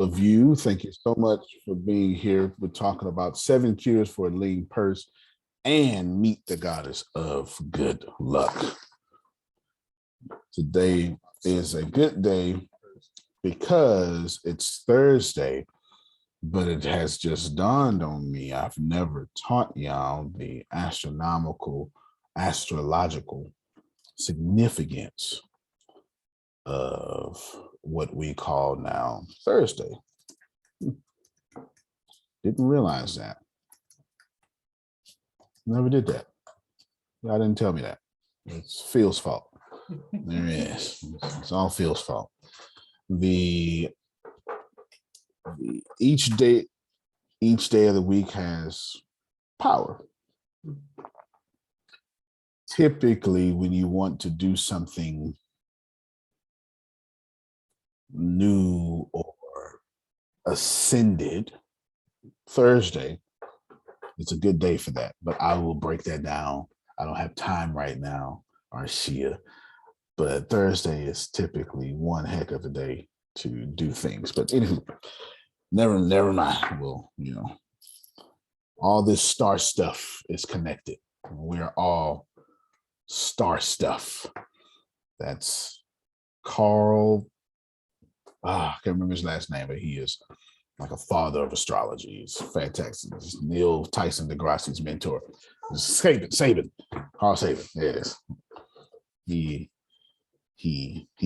of you. Thank you so much for being here. We're talking about 7 cures for a lean purse and meet the goddess of good luck. Today is a good day because it's Thursday, but it has just dawned on me. I've never taught y'all the astrological significance of what we call now Thursday. Didn't realize that. Never did that. Y'all didn't tell me that. It's Phil's fault. There it is. It's all Phil's fault. Each day of the week has power. Typically, when you want to do something new or ascended, Thursday, it's a good day for that. But I will break that down. I don't have time right now, Arshia. But Thursday is typically one heck of a day to do things. But anywho, never mind. Well, all this star stuff is connected. We're all star stuff. That's Carl. I can't remember his last name, but he is like a father of astrology. He's fantastic. He's Neil Tyson deGrasse's mentor. Saban. Carl Saban. There it is. He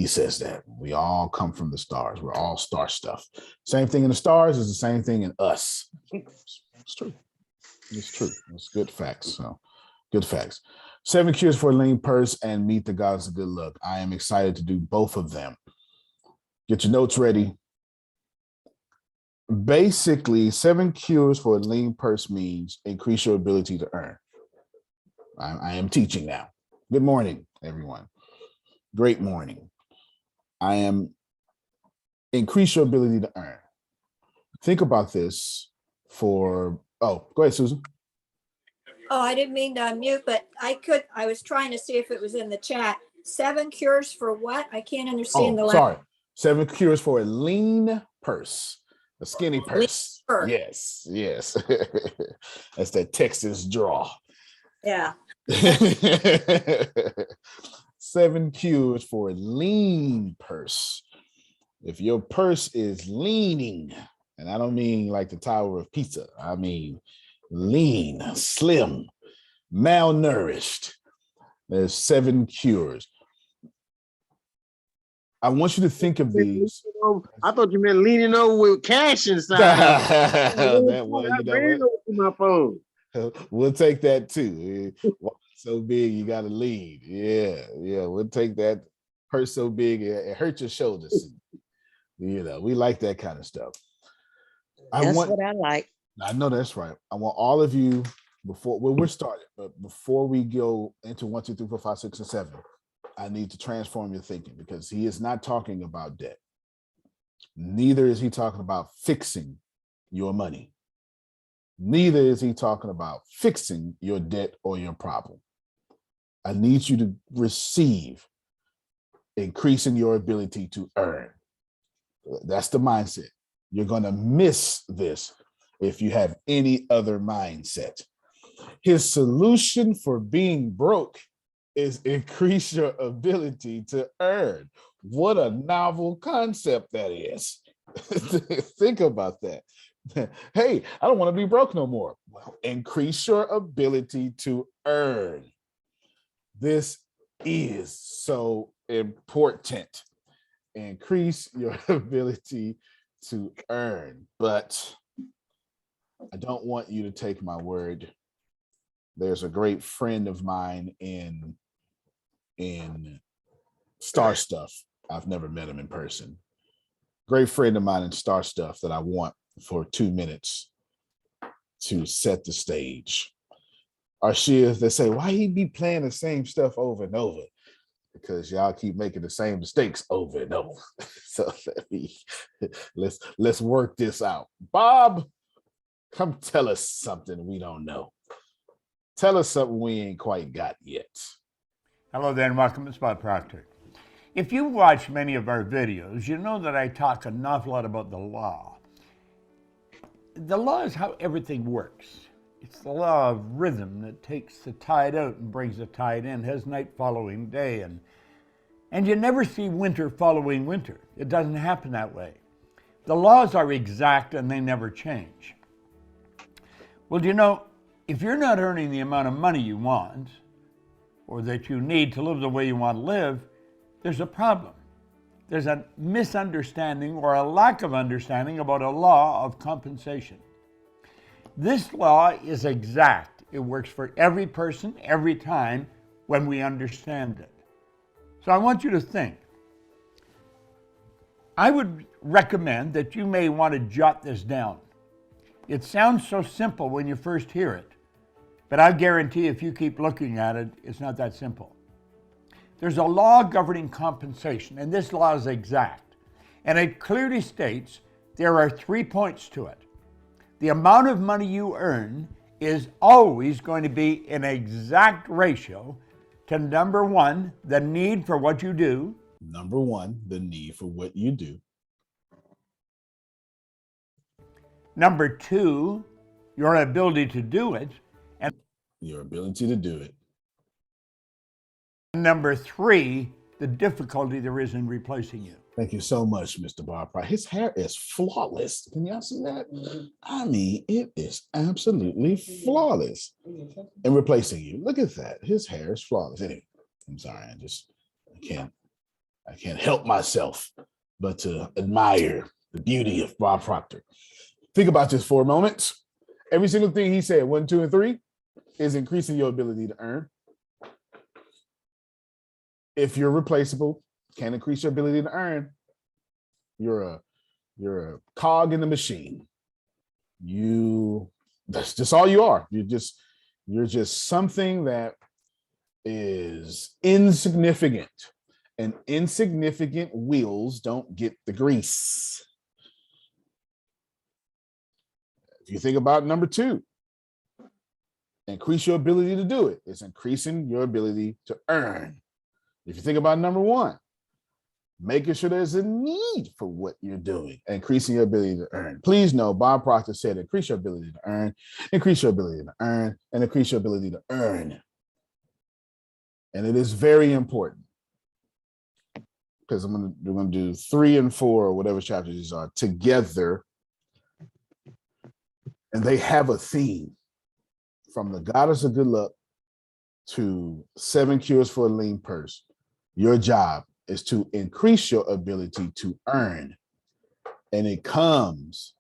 says that we all come from the stars. We're all star stuff. Same thing in the stars is the same thing in us. It's true. It's true. It's good facts. So good facts. 7 cures for a lean purse and meet the goddess of good luck. I am excited to do both of them. Get your notes ready. Basically, 7 cures for a lean purse means increase your ability to earn. I am teaching now. Good morning, everyone. Great morning. I am increase your ability to earn. Think about this go ahead, Susan. Oh, I didn't mean to unmute, but I was trying to see if it was in the chat. 7 cures for what? I can't understand the last. Sorry. 7 cures for a lean purse, a skinny purse. Yes. That's that Texas draw. Yeah. 7 cures for a lean purse. If your purse is leaning, and I don't mean like the Tower of Pizza, I mean lean, slim, malnourished, there's 7 cures. I want you to think of these. I thought you meant leaning over with cash inside. That one, my phone. We'll take that too. So big, you got to lean. Yeah. We'll take that. Purse so big, it hurts your shoulders. We like that kind of stuff. That's what I like. I know that's right. I want all of you we're started, but before we go into 1, 2, 3, 4, 5, 6, and 7, I need to transform your thinking because he is not talking about debt. Neither is he talking about fixing your money. Neither is he talking about fixing your debt or your problem. I need you to receive, increasing your ability to earn. That's the mindset. You're going to miss this if you have any other mindset. His solution for being broke is increase your ability to earn. What a novel concept that is. Think about that. Hey, I don't want to be broke no more. Well, increase your ability to earn. This is so important. Increase your ability to earn. But I don't want you to take my word. There's a great friend of mine in Star Stuff. I've never met him in person. Great friend of mine in Star Stuff that I want for 2 minutes to set the stage. Arshia, they say, why he be playing the same stuff over and over? Because y'all keep making the same mistakes over and over. So let's work this out. Bob, come tell us something we don't know. Tell us something we ain't quite got yet. Hello there and welcome to Spot Proctor. If you've watched many of our videos, you know that I talk an awful lot about the law. The law is how everything works. It's the law of rhythm that takes the tide out and brings the tide in, has night following day, and you never see winter following winter. It doesn't happen that way. The laws are exact and they never change. Well, you know, if you're not earning the amount of money you want, or that you need to live the way you want to live, there's a problem. There's a misunderstanding or a lack of understanding about a law of compensation. This law is exact. It works for every person, every time, when we understand it. So I want you to think. I would recommend that you may want to jot this down. It sounds so simple when you first hear it, but I guarantee if you keep looking at it, it's not that simple. There's a law governing compensation, and this law is exact. And it clearly states there are 3 points to it. The amount of money you earn is always going to be an exact ratio to number one, the need for what you do. Number one, the need for what you do. Number two, your ability to do it. And Your ability to do it. number three, the difficulty there is in replacing you. Thank you so much, Mr. Bob Price. His hair is flawless. Can y'all see that? I mean, it is absolutely flawless. And replacing you. Look at that. His hair is flawless. Anyway, I'm sorry. I can't help myself but to admire the beauty of Bob Proctor. Think about this for a moment. Every single thing he said, 1, 2, and 3, is increasing your ability to earn. If you're replaceable, can increase your ability to earn. You're a cog in the machine. That's just all you are. You're just something that is insignificant, and insignificant wheels don't get the grease. If you think about number 2, increase your ability to do it. It's increasing your ability to earn. If you think about number 1, making sure there's a need for what you're doing, increasing your ability to earn. Please know, Bob Proctor said, increase your ability to earn, increase your ability to earn, and increase your ability to earn. And it is very important, because we're going to do 3 and 4, or whatever chapters these are, together. And they have a theme, from the Goddess of Good Luck to 7 Cures for a Lean Purse. Your job is to increase your ability to earn. And it comes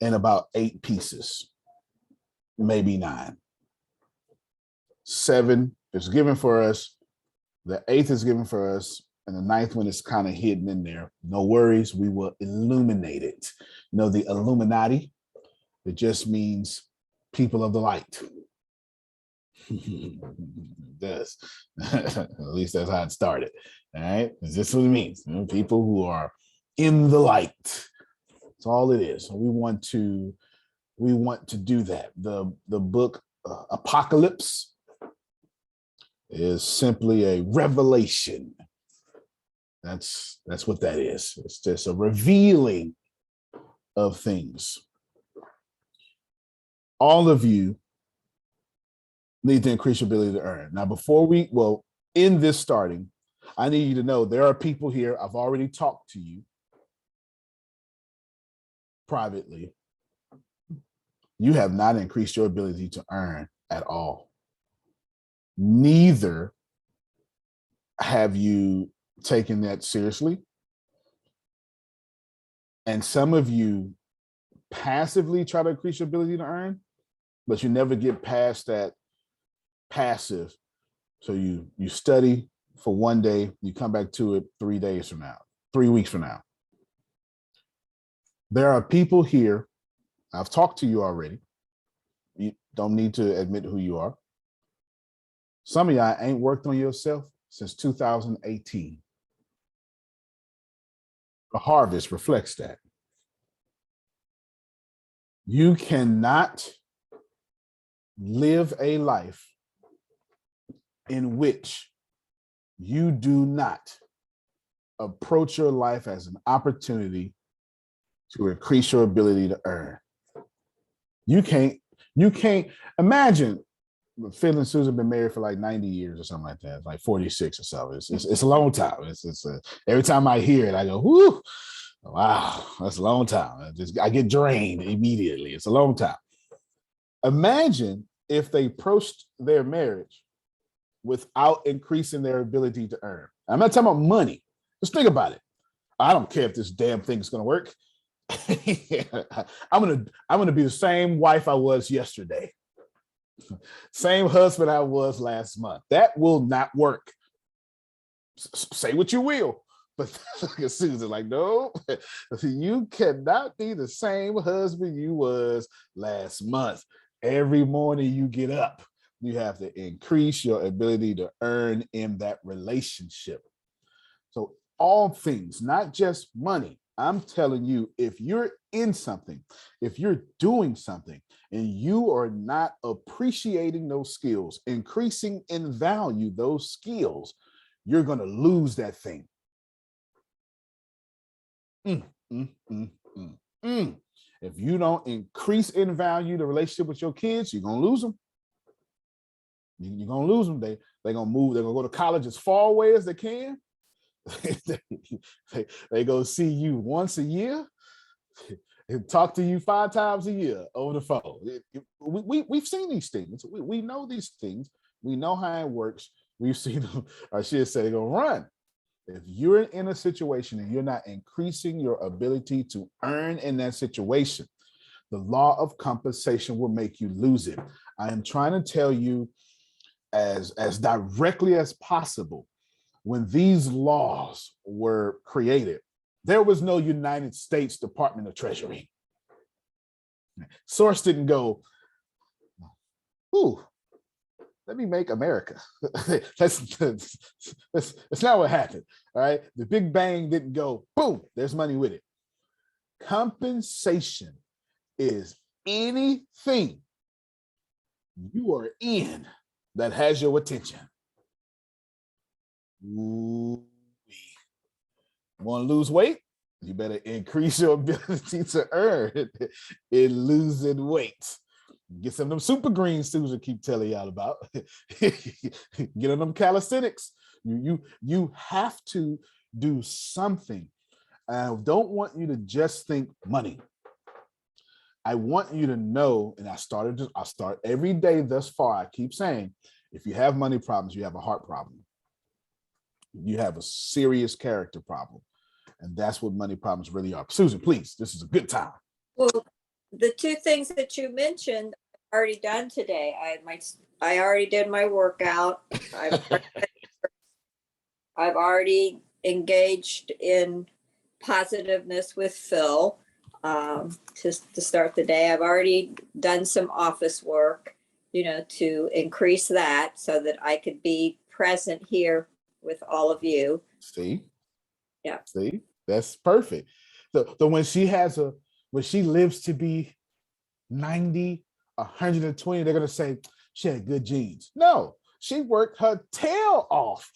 in about 8 pieces, maybe 9. 7 is given for us. The 8th is given for us. And the 9th one is kind of hidden in there. No worries, we will illuminate it. You know, the Illuminati, it just means people of the light. It does. At least that's how it started. All right. Is this what it means? You know, people who are in the light. That's all it is. We want to do that. The book Apocalypse is simply a revelation. That's what that is. It's just a revealing of things. All of you need to increase your ability to earn. Now, in this starting, I need you to know there are people here. I've already talked to you privately. You have not increased your ability to earn at all. Neither have you taken that seriously. And some of you passively try to increase your ability to earn, but you never get past that passive. So you study for 1 day, you come back to it 3 days from now, 3 weeks from now. There are people here, I've talked to you already. You don't need to admit who you are. Some of y'all ain't worked on yourself since 2018. The harvest reflects that. You cannot live a life in which You do not approach your life as an opportunity to increase your ability to earn. You can't imagine Phil and Susan been married for like 90 years or something like that. It's like 46 or so. It's a long time. Every time I hear it, I go, whoo, wow, that's a long time. I get drained immediately. It's a long time. Imagine if they approached their marriage without increasing their ability to earn. I'm not talking about money. Just think about it. I don't care if this damn thing's gonna work. I'm gonna be the same wife I was yesterday. Same husband I was last month. That will not work. Say what you will, but Susan, like, no, you cannot be the same husband you was last month. Every morning you get up, you have to increase your ability to earn in that relationship. So all things, not just money. I'm telling you, if you're in something, if you're doing something, and you are not appreciating those skills, increasing in value those skills, you're going to lose that thing. If you don't increase in value the relationship with your kids, you're going to lose them. You're going to lose them. They're going to move. They're going to go to college as far away as they can. They go see you once a year and talk to you 5 times a year over the phone. We've seen these things. We know these things. We know how it works. We've seen them. I should say they're going to run. If you're in a situation and you're not increasing your ability to earn in that situation, the law of compensation will make you lose it. I am trying to tell you as directly as possible. When these laws were created, there was no United States Department of Treasury. Source didn't go, ooh, let me make America. That's not what happened. All right. The Big Bang didn't go, boom, there's money with it. Compensation is anything you are in that has your attention. Ooh. Want to lose weight? You better increase your ability to earn in losing weight. Get some of them super greens Susan keep telling y'all about. Get on them calisthenics. You have to do something. I don't want you to just think money. I want you to know, and I start every day thus far. I keep saying, if you have money problems, you have a heart problem. You have a serious character problem. And that's what money problems really are. Susan, please, this is a good time. Well, the 2 things that you mentioned, I've already done today. I already did my workout. I've already engaged in positiveness with Phil to start the day. I've already done some office work, to increase that so that I could be present here with all of you. See? Yeah. See? That's perfect. So when she lives to be 90, 120, they're going to say she had good genes. No, she worked her tail off.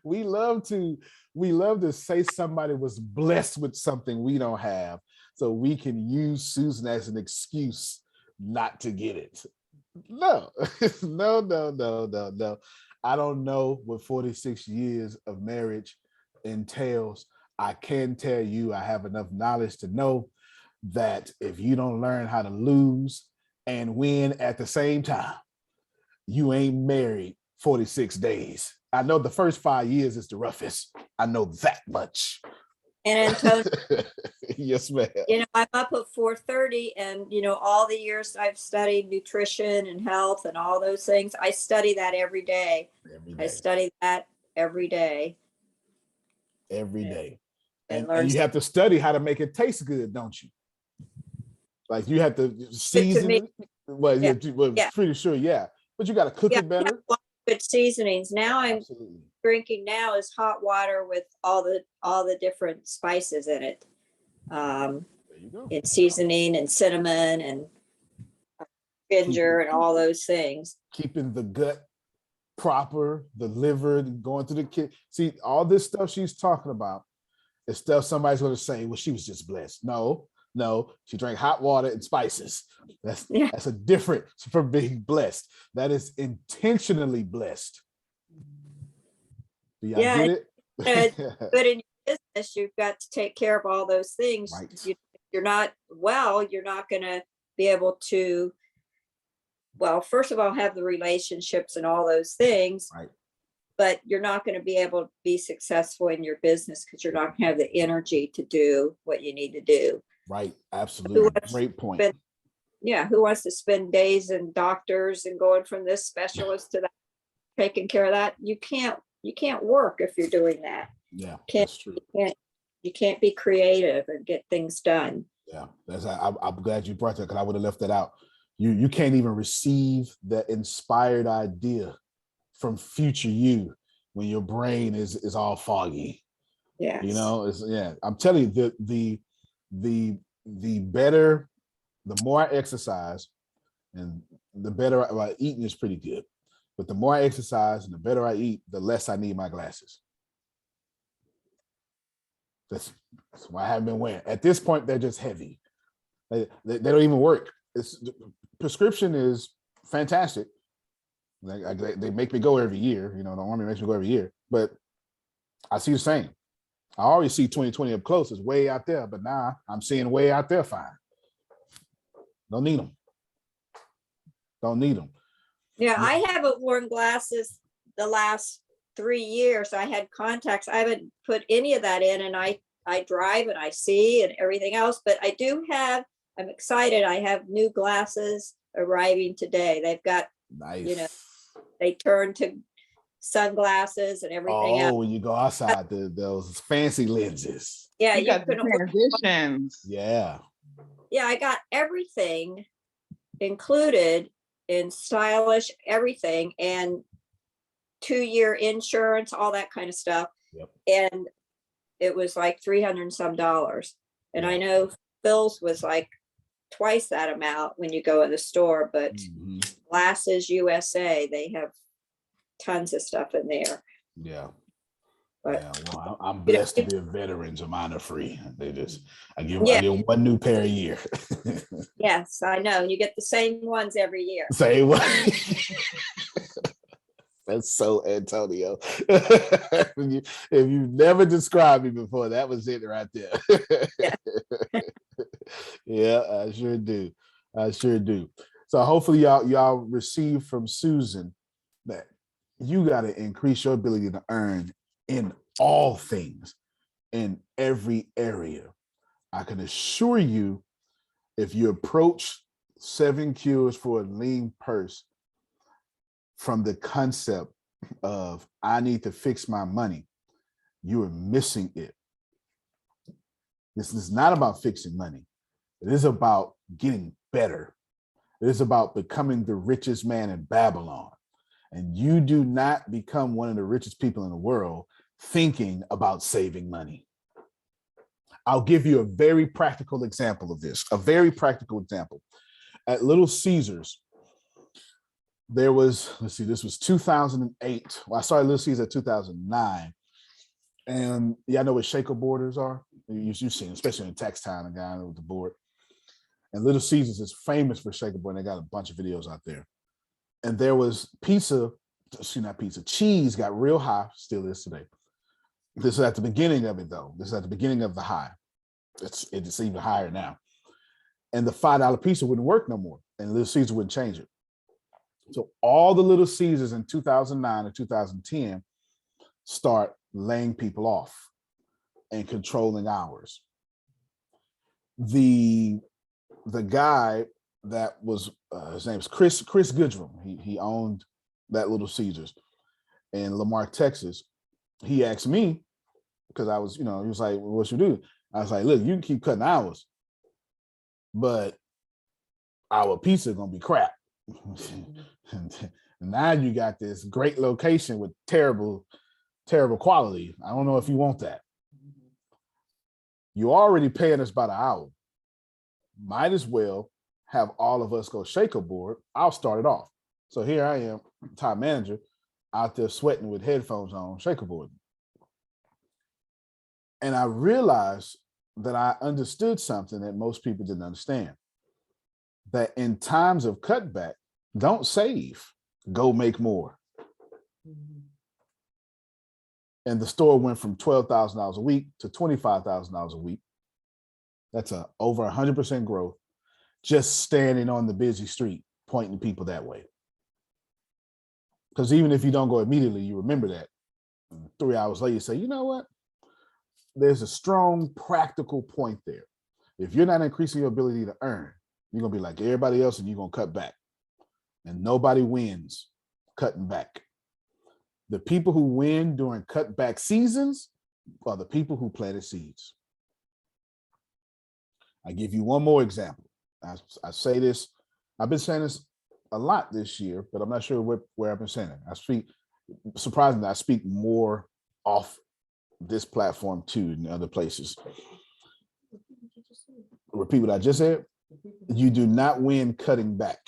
we love to say somebody was blessed with something we don't have, so we can use Susan as an excuse not to get it. No. No. I don't know what 46 years of marriage entails. I can tell you I have enough knowledge to know that if you don't learn how to lose and win at the same time, you ain't married 46 days. I know the first 5 years is the roughest. I know that much. And Antonio, yes, ma'am. I'm up at 4:30, and all the years I've studied nutrition and health and all those things, I study that every day. I study that every day. Every day. And learn. You have to study how to make it taste good, don't you? Like you have to season it. Well, yeah. Pretty sure, yeah. But you got to cook it better. Good seasonings. Now I'm drinking now is hot water with all the different spices in it. There you go. And seasoning and cinnamon and ginger and all those things. Keeping the gut proper, delivered, going to the kid. See, all this stuff she's talking about is stuff somebody's going to say, well, she was just blessed. No, she drank hot water and spices. That's a difference from being blessed. That is intentionally blessed. Do y'all get it? But in your business, you've got to take care of all those things. Right. You're not well, you're not going to be able to, well, first of all, have the relationships and all those things. Right. But you're not going to be able to be successful in your business because you're not going to have the energy to do what you need to do. Right. Absolutely. Great point. Who wants to spend days in doctors and going from this specialist to that, taking care of that? You can't work if you're doing that. Yeah, that's true. You can't be creative and get things done. Yeah, I'm glad you brought that, because I would have left that out. You can't even receive the inspired idea from future you when your brain is all foggy. Yeah, I'm telling you, the better, the more I exercise, and the better eating is pretty good, but the more I exercise and the better I eat, the less I need my glasses. That's why I haven't been wearing. At this point, they're just heavy. They don't even work. Prescription is fantastic. They make me go every year. The army makes me go every year, but I see the same. I always see 20/20 up close. It's way out there, but now I'm seeing way out there fine. Don't need them. Don't need them. Yeah, I haven't worn glasses the last 3 years. I had contacts. I haven't put any of that in, and I drive and I see and everything else, but I do have, I'm excited. I have new glasses arriving today. They've got, nice. They turn to sunglasses and everything else. When you go outside, those fancy lenses. Yeah, you got the transitions. Yeah. Yeah, I got everything included in stylish everything, and 2-year insurance, all that kind of stuff. Yep. And it was like $300 and some. And I know Phil's was like twice that amount when you go in the store, but Glasses USA, they have tons of stuff in there. Yeah. But well, I'm blessed to be a veteran, so mine are free. I give one new pair a year. Yes, I know. You get the same ones every year. Same one. That's so Antonio. If you've never described me before, that was it right there. Yeah. Yeah, I sure do. So hopefully y'all receive from Susan that you got to increase your ability to earn in all things, in every area. I can assure you, if you approach 7 Cures for a Lean Purse from the concept of I need to fix my money, you are missing it. This is not about fixing money. It is about getting better. It is about becoming the richest man in Babylon. And you do not become one of the richest people in the world thinking about saving money. I'll give you a very practical example of this, At Little Caesars, there was, this was 2008. Well, I started Little Caesars at 2009. And I know what shaker boarders are. You've seen, especially in Tax Town, a guy with the board. And Little Caesars is famous for shaker board. They got a bunch of videos out there. And there was cheese got real high, still is today. This is at the beginning of it, though. This is at the beginning of the high. It's even higher now. And the $5 pizza wouldn't work no more, and Little Caesars wouldn't change it. So all the Little Caesars in 2009 and 2010 start laying people off and controlling hours. The guy that was his name is Chris Goodrum. He owned that Little Caesars in Lamar, Texas. He asked me, because I was, he was like, well, what you do? I was like, look, you can keep cutting hours, but our pizza gonna be crap. And now you got this great location with terrible quality. I don't know if you want that. You already paying us by the hour. Might as well have all of us go shaker board. I'll start it off. So here I am, top manager. out there sweating with headphones on, shakerboarding. And I realized that I understood something that most people didn't understand. That in times of cutback, don't save, go make more. And the store went from $12,000 a week to $25,000 a week. That's over 100% growth, just standing on the busy street, pointing people that way. Because even if you don't go immediately, you remember that. And 3 hours later, you say, you know what? There's a strong practical point there. If you're not increasing your ability to earn, you're going to be like everybody else and you're going to cut back. And nobody wins cutting back. The people who win during cutback seasons are the people who planted seeds. I give you one more example. I say this, I've been saying this a lot this year, but I'm not sure where I've been saying it. Surprisingly, I speak more off this platform too than other places. Repeat what I just said. You do not win cutting back.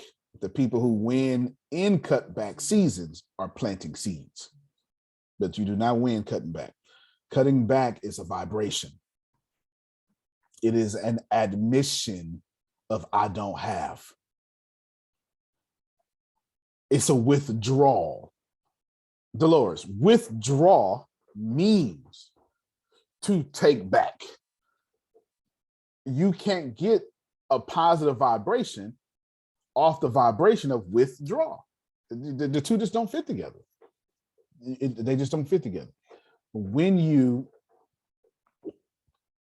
The people who win in cutback seasons are planting seeds, but you do not win cutting back. Cutting back is a vibration. It is an admission of I don't have. It's a withdrawal. Dolores, withdraw means to take back. You can't get a positive vibration off the vibration of withdraw. The two just don't fit together. They just don't fit together. When you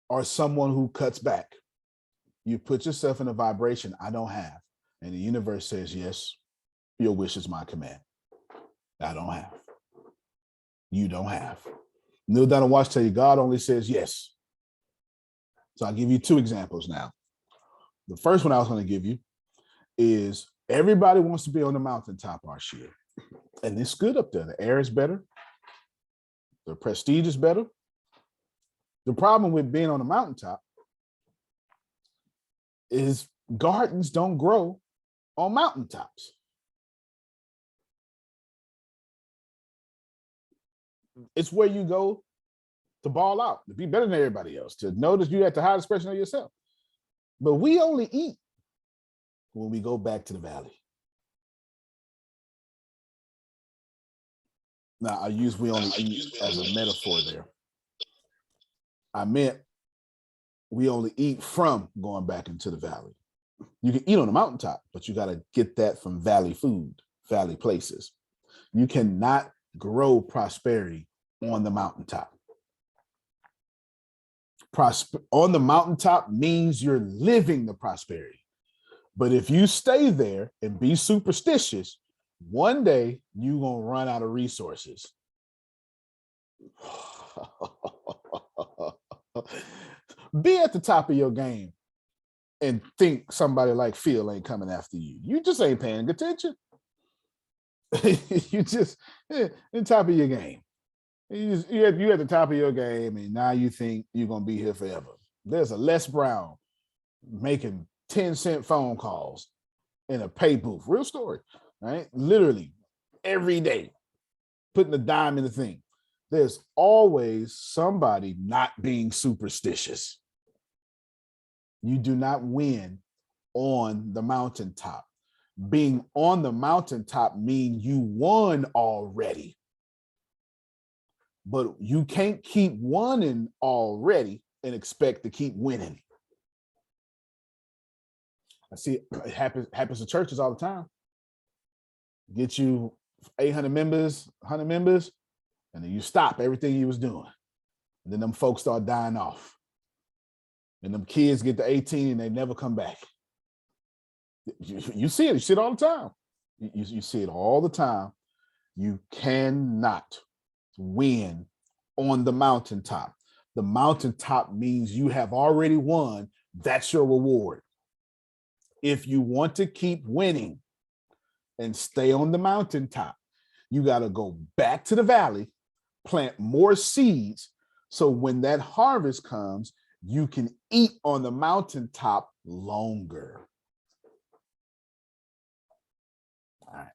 are someone who cuts back, you put yourself in a vibration I don't have. And the universe says, yes, your wish is my command. I don't have. You don't have. Kneel down and watch tell you God only says yes. So I'll give you two examples now. The first one I was going to give you is everybody wants to be on the mountaintop our year. And it's good up there. The air is better. The prestige is better. The problem with being on the mountaintop is gardens don't grow on mountaintops. It's where you go to ball out, to be better than everybody else, to notice you at the highest expression of yourself. But we only eat when we go back to the valley. Now, I use we only eat as a metaphor there. I meant we only eat from going back into the valley. You can eat on the mountaintop, but you got to get that from valley food, valley places. You cannot grow prosperity on the mountaintop. On the mountaintop means you're living the prosperity. But if you stay there and be superstitious, one day you're going to run out of resources. Be at the top of your game and think somebody like Phil ain't coming after you. You just ain't paying attention. You just in top of your game. You're at the top of your game, and now you think you're going to be here forever. There's a Les Brown making 10-cent phone calls in a pay booth. Real story, right? Literally every day, putting a dime in the thing. There's always somebody not being superstitious. You do not win on the mountaintop. Being on the mountaintop means you won already. But you can't keep winning already and expect to keep winning. I see it happens to churches all the time. Get you 800 members, 100 members, and then you stop everything you was doing. And then them folks start dying off. And them kids get to 18 and they never come back. You see it. You see it all the time. You see it all the time. You cannot win on the mountaintop. The mountaintop means you have already won. That's your reward. If you want to keep winning and stay on the mountaintop, you got to go back to the valley, plant more seeds, so when that harvest comes, you can eat on the mountaintop longer. All right.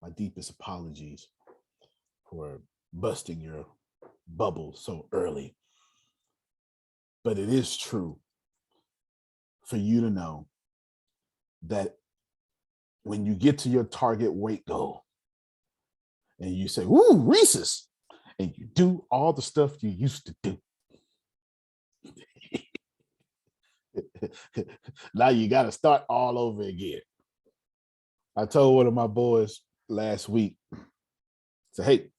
My deepest apologies for busting your bubble so early. But it is true for you to know that when you get to your target weight goal and you say, "Ooh, Reese's," and you do all the stuff you used to do, now you got to start all over again. I told one of my boys last week, say, "Hey,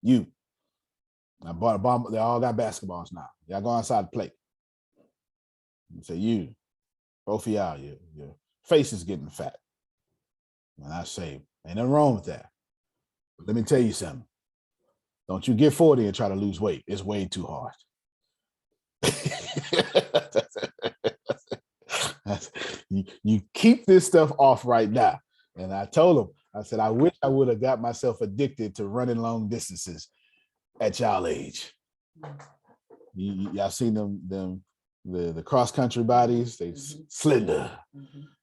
you," I bought a bomb. They all got basketballs now. Y'all go outside to play. And say, "You, both of y'all, your face is getting fat." And I say, "Ain't nothing wrong with that. But let me tell you something. Don't you get 40 and try to lose weight. It's way too hard." You keep this stuff off right now. And I told him, I said, I wish I would have got myself addicted to running long distances at y'all age. Y'all seen the cross country bodies, they slender.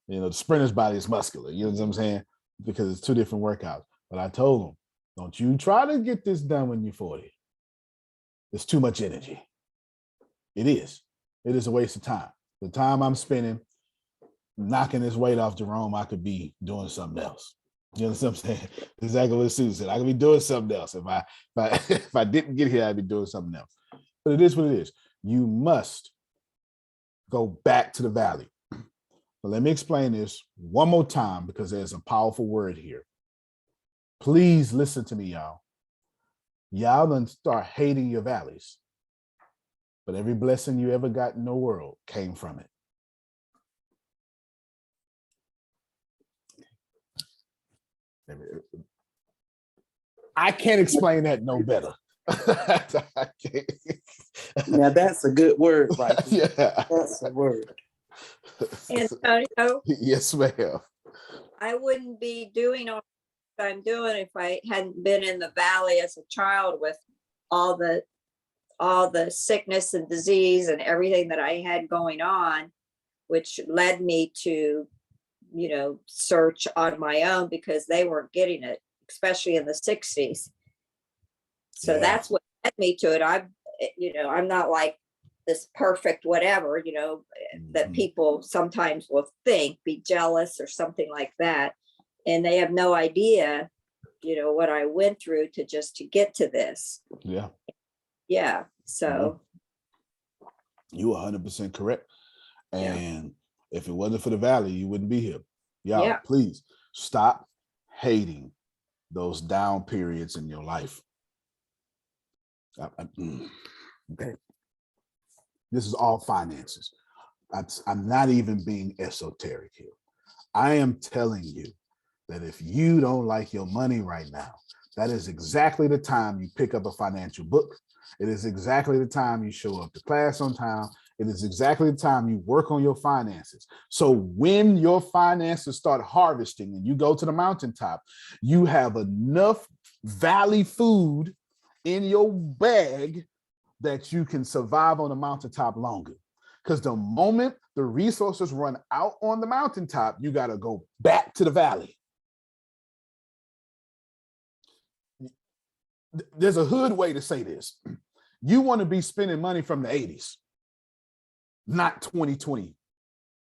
You know, the sprinter's body is muscular. You know what I'm saying? Because it's two different workouts. But I told them, don't you try to get this done when you're 40. It's too much energy. It is. It is a waste of time. The time I'm spending knocking this weight off Jerome, I could be doing something else. You know what I'm saying? Exactly what Susan said. I could be doing something else. If I didn't get here, I'd be doing something else. But it is what it is. You must go back to the valley. But let me explain this one more time because there's a powerful word here. Please listen to me, y'all. Y'all done start hating your valleys. But every blessing you ever got in the world came from it. I can't explain that no better. Now that's a good word, right? Yeah. That's a word. Antonio, Yes, ma'am. I wouldn't be doing all that I'm doing if I hadn't been in the valley as a child with all the sickness and disease and everything that I had going on, which led me to, search on my own because they weren't getting it, especially in the 60s. So Yeah. that's what led me to it. I'm not like this perfect whatever, that people sometimes will think, be jealous or something like that. And they have no idea, what I went through to get to this. Yeah. Yeah. So you 100% correct. And yeah. if it wasn't for the valley, you wouldn't be here. Y'all, Yeah. please stop hating those down periods in your life. Okay. This is all finances. I'm not even being esoteric here. I am telling you that if you don't like your money right now, that is exactly the time you pick up a financial book. It is exactly the time you show up to class on time. It is exactly the time you work on your finances. So when your finances start harvesting and you go to the mountaintop, you have enough valley food in your bag that you can survive on the mountaintop longer. Because the moment the resources run out on the mountaintop, you got to go back to the valley. There's a hood way to say this. You want to be spending money from the 80s, not 2020.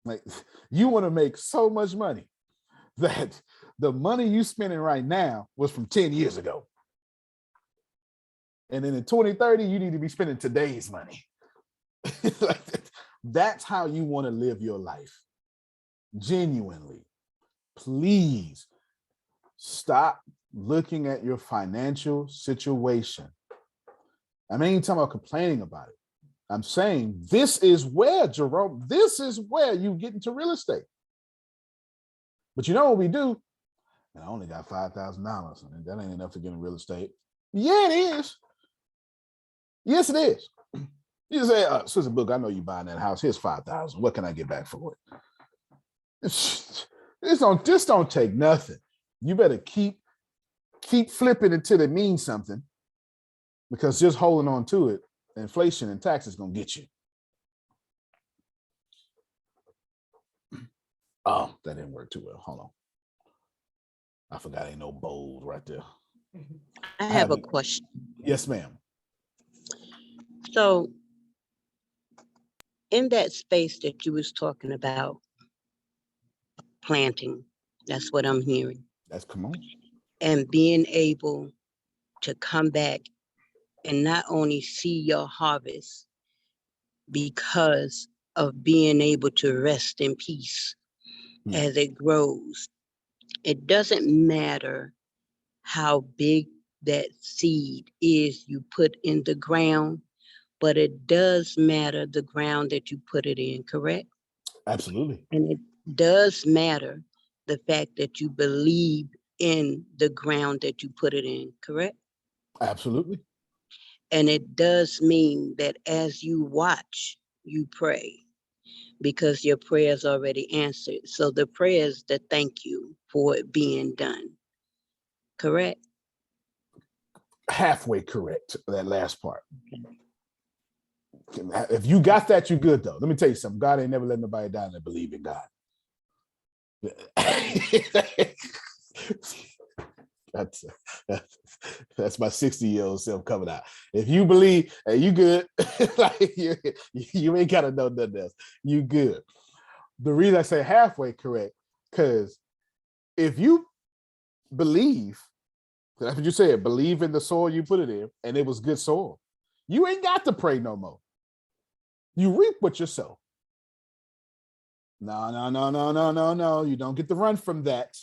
Like, you want to make so much money that the money you spending right now was from 10 years ago. And then in 2030, you need to be spending today's money. Like, that's how you want to live your life. Genuinely. Please stop looking at your financial situation. I ain't talking about complaining about it. I'm saying this is where, Jerome, this is where you get into real estate. But you know what we do? And I only got $5,000. And that ain't enough to get in real estate. Yeah, it is. Yes, it is. You say, Susan Book, I know you buying that house. Here's $5,000. What can I get back for it? This don't take nothing. You better keep flipping until it means something, because just holding on to it, inflation and taxes gonna get you. Oh, that didn't work too well. Hold on. I forgot ain't no bold right there. I have a haven't- question. Yes, ma'am. So in that space that you was talking about planting, that's what I'm hearing, That's come on. and being able to come back and not only see your harvest because of being able to rest in peace Hmm. as it grows. It doesn't matter how big that seed is you put in the ground, but it does matter the ground that you put it in, correct? Absolutely. And it does matter the fact that you believe in the ground that you put it in, correct? Absolutely. And it does mean that as you watch, you pray because your prayers already answered. So the prayers that thank you for it being done, correct? Halfway correct, that last part. If you got that, you're good though. Let me tell you something. God ain't never let nobody down that believe in God. that's that's my 60-year-old self coming out. If you believe, hey, you good. Like you ain't gotta know nothing else. You good. The reason I say halfway correct, because if you believe, that's what you said, believe in the soil you put it in, and it was good soil, you ain't got to pray no more. You reap what you sow. No. You don't get to run from that.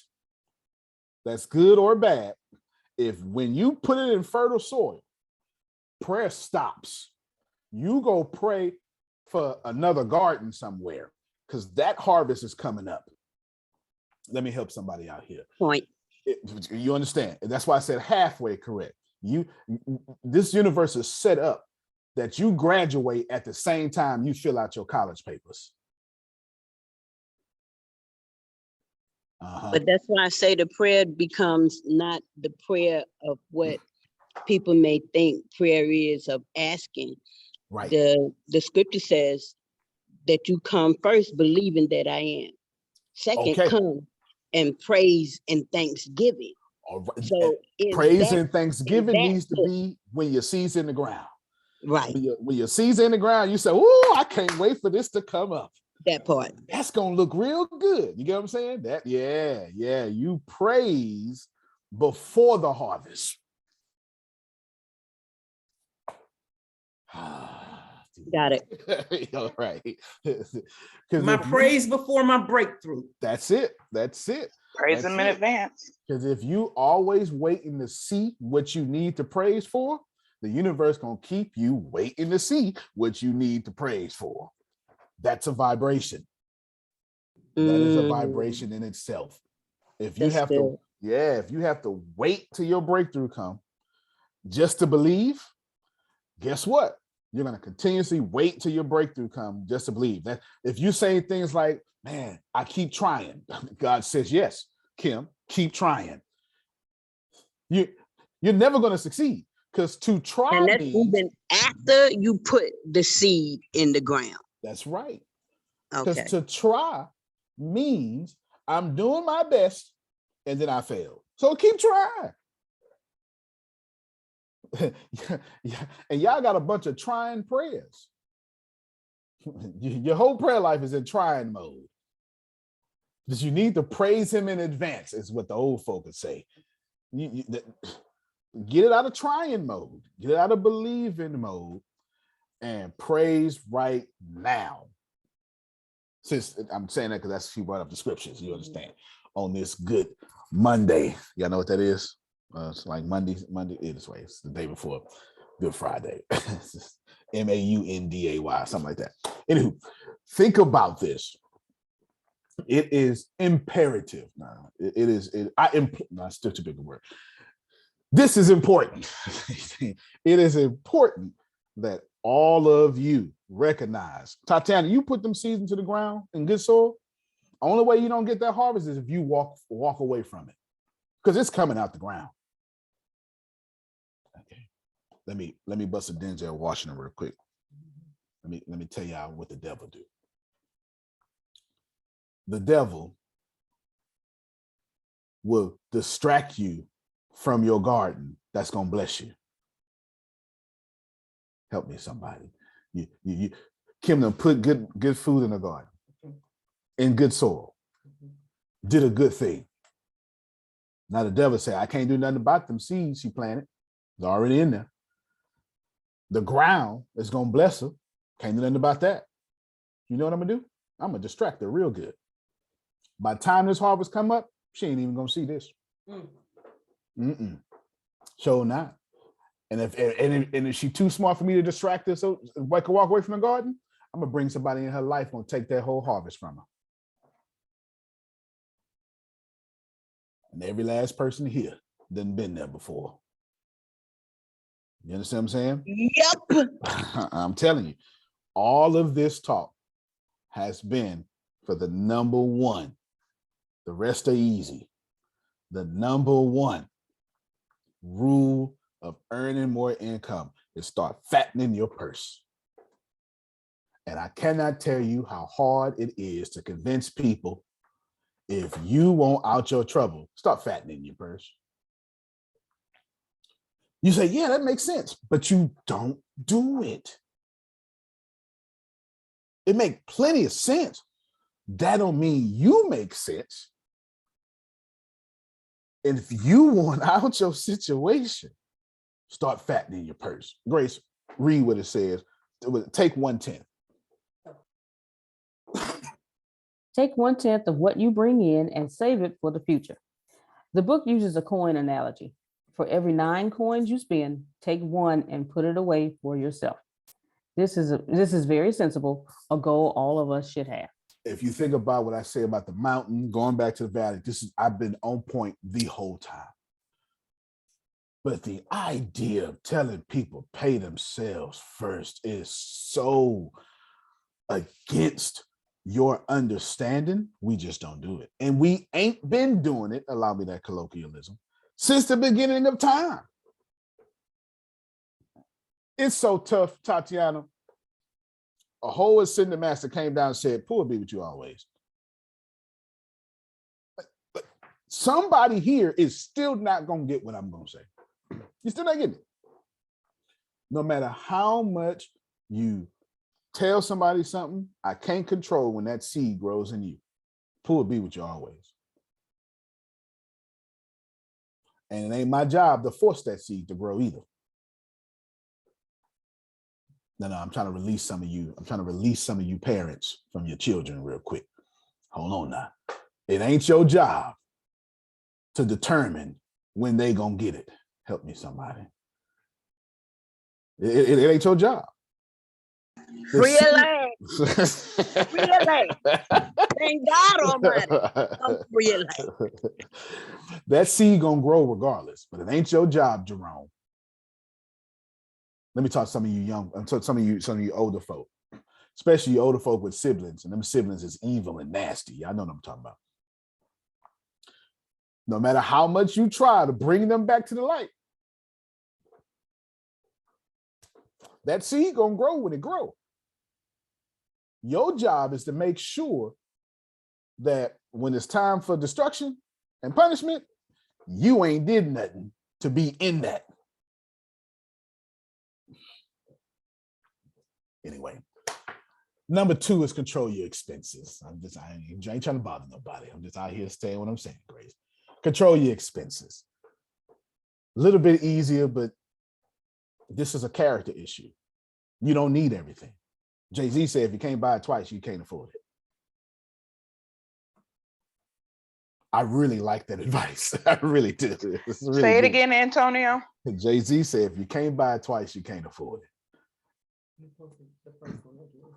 That's good or bad. If when you put it in fertile soil, prayer stops. You go pray for another garden somewhere because that harvest is coming up. Let me help somebody out here. Point. You understand? That's why I said halfway correct. This universe is set up that you graduate at the same time you fill out your college papers. But that's why I say the prayer becomes not the prayer of what people may think prayer is of asking. Right. The scripture says that you come first believing that I am. Second, Okay. come and praise and thanksgiving. All right. So Praise and thanksgiving needs to be when your seed's in the ground. Right. When your seed's in the ground, you say, "Oh, I can't wait for this to come up." That part. That's gonna look real good. You get what I'm saying? That yeah. You praise before the harvest. Got it. All right. My praise before my breakthrough. That's it. Praise them in advance. Because if you always waiting to see what you need to praise for, the universe gonna keep you waiting to see what you need to praise for. That's a vibration. That is a vibration in itself. If you have to, if you have to wait till your breakthrough come just to believe, guess what? You're gonna continuously wait till your breakthrough come just to believe. That if you say things like, "Man, I keep trying," God says, "Yes, Kim, keep trying." You're never gonna succeed because to try and that's means, even after you put the seed in the ground. that's right. Because Okay. to try means I'm doing my best and then I fail. So keep trying. Yeah. And y'all got a bunch of trying prayers. Your whole prayer life is in trying mode. Because you need to praise him in advance, is what the old folk would say. Get it out of trying mode, get it out of believing mode, and praise right now. Since I'm saying that because that's she brought up the scriptures, you understand. On this good Monday, y'all know what that is? It's like Monday. This way, it's the day before Good Friday. Maunday, something like that. Anywho, think about this. It is imperative. No, it is. No, still too big a word. This is important. It is important that all of you recognize. Tatiana, you put them seeds into the ground in good soil. Only way you don't get that harvest is if you walk away from it, because it's coming out the ground. Okay, let me bust a Denzel Washington real quick. Let me tell y'all what the devil do. The devil will distract you from your garden that's going to bless you. Help me, somebody. Kim done put good food in the garden, in good soil, did a good thing. Now the devil say, I can't do nothing about them seeds she planted. It's already in there. The ground is going to bless her. Can't do nothing about that. You know what I'm going to do? I'm going to distract her real good. By the time this harvest come up, she ain't even going to see this. Sure not. And if she's too smart for me to distract her so I can walk away from the garden, I'm going to bring somebody in her life and take that whole harvest from her. And every last person here done been there before. You understand what I'm saying? Yep. I'm telling you, all of this talk has been for the number one. The rest are easy. The number one rule of earning more income is start fattening your purse. And I cannot tell you how hard it is to convince people, if you want out your trouble, start fattening your purse. You say, yeah, that makes sense, but you don't do it. It makes plenty of sense. That don't mean you make sense. And if you want out your situation, start fattening your purse. Grace, read what it says. Take 1/10. Take 1/10 of what you bring in and save it for the future. The book uses a coin analogy. For every 9 coins you spend, take 1 and put it away for yourself. This is very sensible, a goal all of us should have. If you think about what I say about the mountain, going back to the valley, I've been on point the whole time. But the idea of telling people pay themselves first is so against your understanding. We just don't do it. And we ain't been doing it, allow me that colloquialism, since the beginning of time. It's so tough, Tatiana. A whole ascended master came down and said, poor be with you always. But somebody here is still not going to get what I'm going to say. You're still not getting it. No matter how much you tell somebody something, I can't control when that seed grows in you. Poor be with you always. And it ain't my job to force that seed to grow either. No, I'm trying to release some of you. I'm trying to release some of you parents from your children real quick. Hold on now. It ain't your job to determine when they gonna get it. Help me, somebody. It ain't your job. Free land. Free land. Thank God Almighty. I'm free land. That seed gonna grow regardless, but it ain't your job, Jerome. Let me talk to some of you young, some of you older folk, especially you older folk with siblings, and them siblings is evil and nasty. Y'all know what I'm talking about. No matter how much you try to bring them back to the light, that seed gonna grow when it grows. Your job is to make sure that when it's time for destruction and punishment, you ain't did nothing to be in that. Anyway, number 2 is control your expenses. I ain't trying to bother nobody. I'm just out here saying what I'm saying, Grace. Control your expenses. A little bit easier, but this is a character issue. You don't need everything. Jay-Z said, if you can't buy it twice, you can't afford it. I really like that advice. I really do. Really Say it good. again, Antonio. Jay-Z said, if you can't buy it twice, you can't afford it.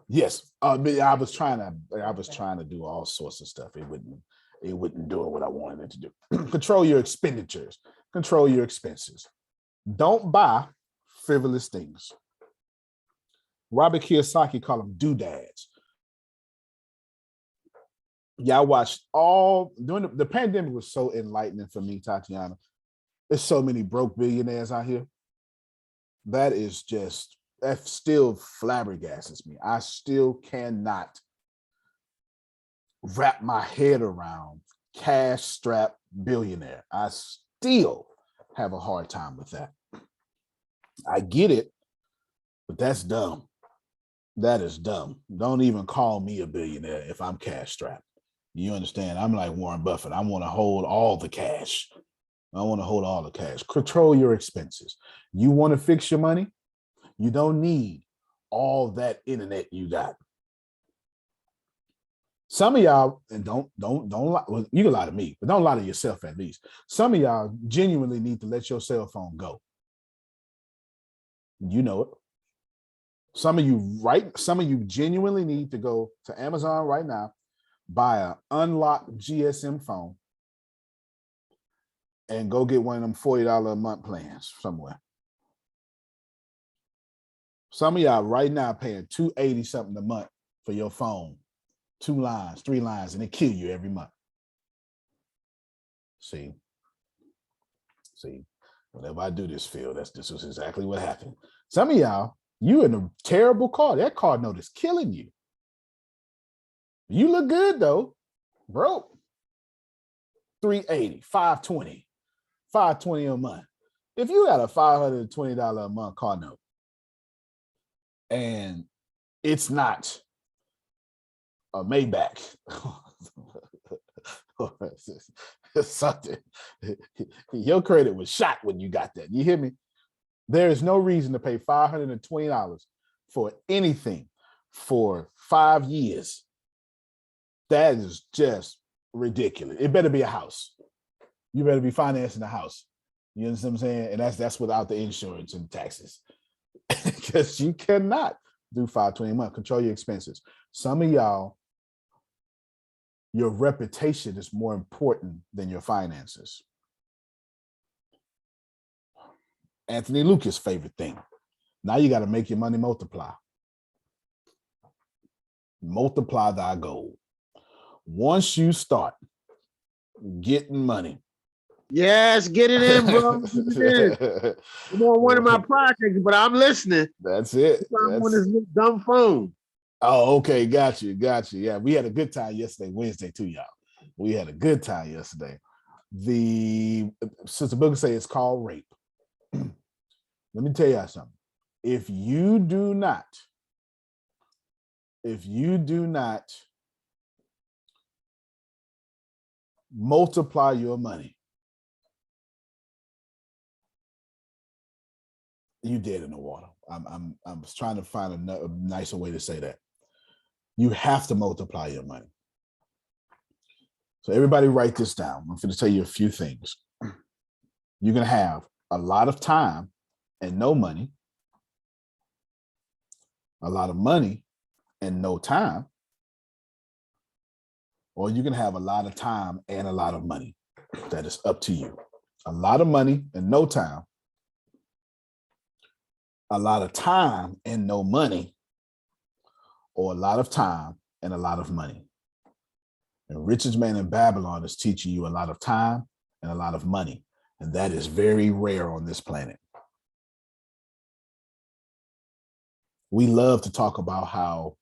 Yes, I was trying to do all sorts of stuff. It wouldn't do what I wanted it to do. Control your expenditures. Control your expenses. Don't buy frivolous things. Robert Kiyosaki called them doodads. Yeah, I watched during the pandemic was so enlightening for me, Tatiana. There's so many broke billionaires out here. That still flabbergasts me. I still cannot wrap my head around cash strapped billionaire. I still have a hard time with that. I get it, but that's dumb. That is dumb. Don't even call me a billionaire if I'm cash strapped. You understand? I'm like Warren Buffett. I want to hold all the cash. I want to hold all the cash. Control your expenses. You want to fix your money? You don't need all that internet you got. Some of y'all, and don't lie, well, you can lie to me, but don't lie to yourself at least. Some of y'all genuinely need to let your cell phone go. You know it. Some of you genuinely need to go to Amazon right now, buy an unlocked GSM phone, and go get one of them $40 a month plans somewhere. Some of y'all right now paying $280 something a month for your phone, 2 lines, 3 lines, and it kill you every month. See, whenever I do this, Phil, this is exactly what happened. Some of y'all, you in a terrible car. That car note is killing you. You look good though, broke. 380, 520, 520 a month. If you got a $520 a month car note, and it's not a Maybach or something, your credit was shot when you got that. You hear me? There is no reason to pay $520 for anything for 5 years. That is just ridiculous. It better be a house. You better be financing a house. You understand what I'm saying? And that's without the insurance and taxes. Because you cannot do $520 a month. Control your expenses. Some of y'all, your reputation is more important than your finances. Anthony Lucas' favorite thing. Now you got to make your money multiply. Multiply thy gold. Once you start getting money. Yes, get it in, bro. Get it in. I'm on one of my projects, but I'm listening. That's it. I'm on this dumb phone. Oh, okay. Got you. Yeah, we had a good time yesterday, Wednesday too, y'all. We had a good time yesterday. Sister Booker say it's called rape. Let me tell y'all something. If you do not multiply your money, you dead in the water. I'm trying to find a nicer way to say that. You have to multiply your money. So everybody write this down. I'm going to tell you a few things. You're going to have a lot of time and no money, a lot of money and no time, or you can have a lot of time and a lot of money. That is up to you. A lot of money and no time, a lot of time and no money, or a lot of time and a lot of money. And richest man in Babylon is teaching you a lot of time and a lot of money. And that is very rare on this planet. We love to talk about how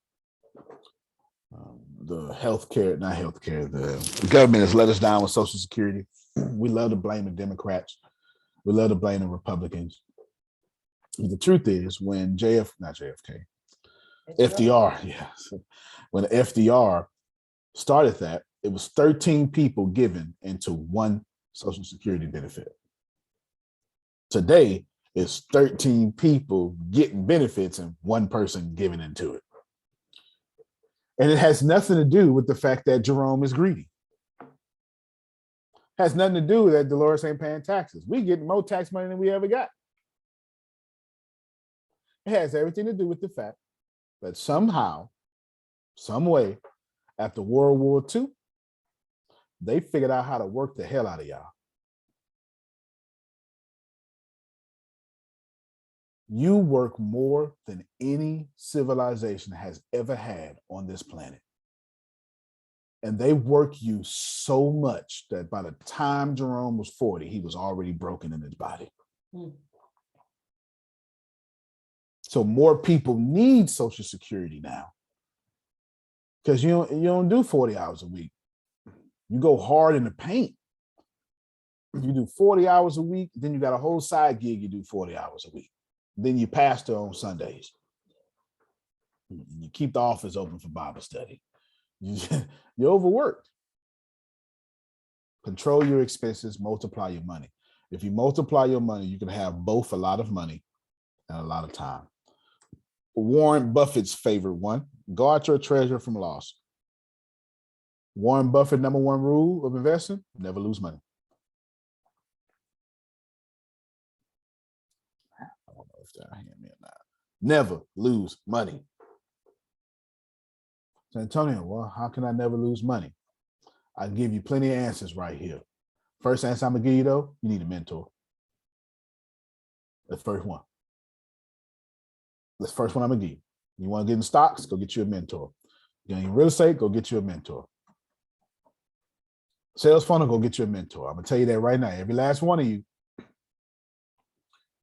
the government has let us down with Social Security. We love to blame the Democrats. We love to blame the Republicans. But the truth is, when when FDR started that, it was 13 people given into one Social Security benefit. Today, it's 13 people getting benefits and one person giving into it. And it has nothing to do with the fact that Jerome is greedy. It has nothing to do with that Dolores ain't paying taxes. We get more tax money than we ever got. It has everything to do with the fact that somehow, some way, after World War II, they figured out how to work the hell out of y'all. You work more than any civilization has ever had on this planet. And they work you so much that by the time Jerome was 40, he was already broken in his body. So more people need Social Security now because you don't do 40 hours a week. You go hard in the paint. You do 40 hours a week, then you got a whole side gig, you do 40 hours a week. Then you pastor on Sundays. You keep the office open for Bible study. You're overworked. Control your expenses, multiply your money. If you multiply your money, you can have both a lot of money and a lot of time. Warren Buffett's favorite one, guard your treasure from loss. Warren Buffett, number one rule of investing, never lose money. I don't know if they're hearing me or not. Never lose money. So Antonio, well, how can I never lose money? I give you plenty of answers right here. First answer I'm gonna give you though, you need a mentor. The first one. The first one I'm gonna give you. You want to get in stocks, go get you a mentor. You in real estate, go get you a mentor. Sales funnel, go get you a mentor. I'm gonna tell you that right now. Every last one of you,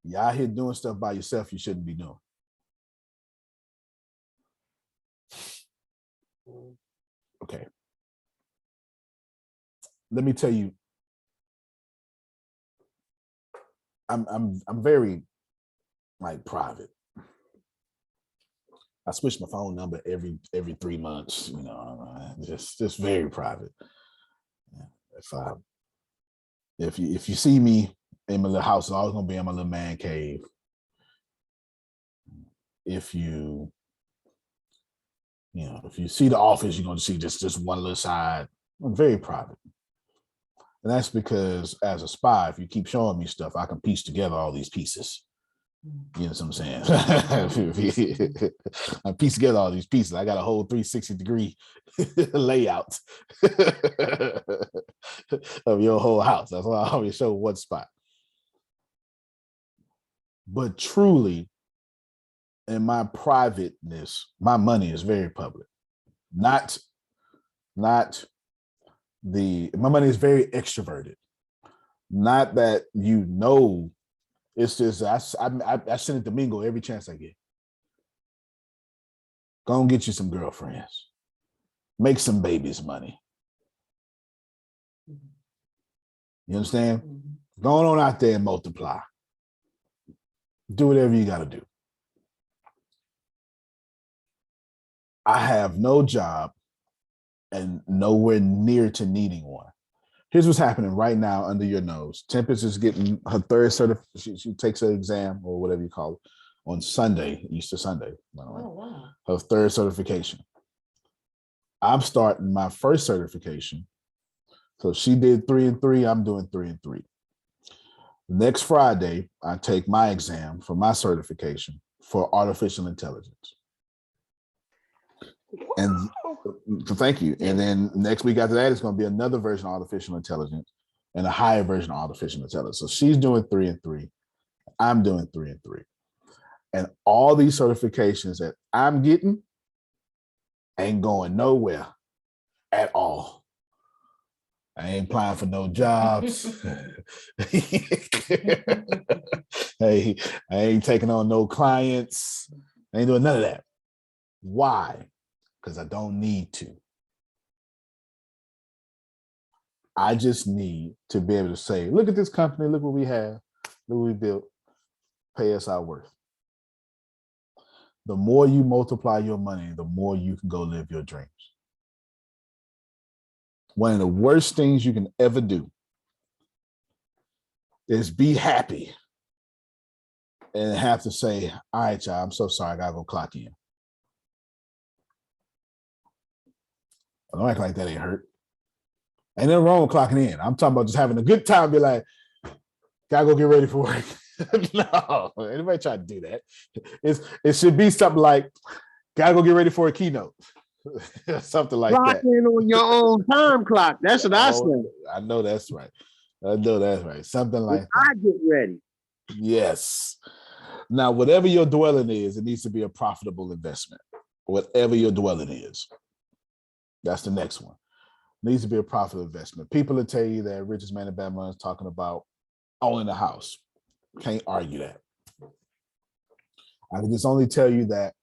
you're out here doing stuff by yourself you shouldn't be doing. Okay. Let me tell you, I'm very like private. I switch my phone number every 3 months, you know, just very private. If you see me in my little house, it's always gonna be in my little man cave. If you see the office, you're gonna see just one little side. I'm very private. And that's because as a spy, if you keep showing me stuff, I can piece together all these pieces. You know what I'm saying? I piece together all these pieces. I got a whole 360-degree layout of your whole house. That's why I always show one spot. But truly, in my privateness, my money is very public. My money is very extroverted. Not that it's just I send it to Mingo every chance I get. Go and get you some girlfriends. Make some babies money. You understand? Go on out there and multiply. Do whatever you got to do. I have no job and nowhere near to needing one. Here's what's happening right now under your nose. Tempest is getting her third certification. She takes her exam or whatever you call it on Sunday, Easter Sunday. Oh, wow. Her third certification. I'm starting my first certification. So she did 3 and 3. I'm doing 3 and 3. Next Friday, I take my exam for my certification for artificial intelligence. And so thank you. And then next week after that, it's going to be another version of artificial intelligence and a higher version of artificial intelligence. So she's doing 3 and 3. I'm doing 3 and 3. And all these certifications that I'm getting ain't going nowhere at all. I ain't applying for no jobs. Hey, I ain't taking on no clients. I ain't doing none of that. Why? Because I don't need to. I just need to be able to say, look at this company, look what we have, look what we built, pay us our worth. The more you multiply your money, the more you can go live your dreams. One of the worst things you can ever do is be happy and have to say, all right, y'all, I'm so sorry, I gotta go clock in. Don't act like that ain't hurt. Ain't nothing wrong with clocking in. I'm talking about just having a good time, be like, gotta go get ready for work. No, anybody try to do that. It should be something like, gotta go get ready for a keynote. Something like Clock that. in on your own time clock. That's what I say. I know that's right. Something like that. I get ready. Yes. Now, whatever your dwelling is, it needs to be a profitable investment. Whatever your dwelling is. That's the next one. It needs to be a profitable investment. People will tell you that richest man in Bama is talking about owning a house. Can't argue that. I can just only tell you that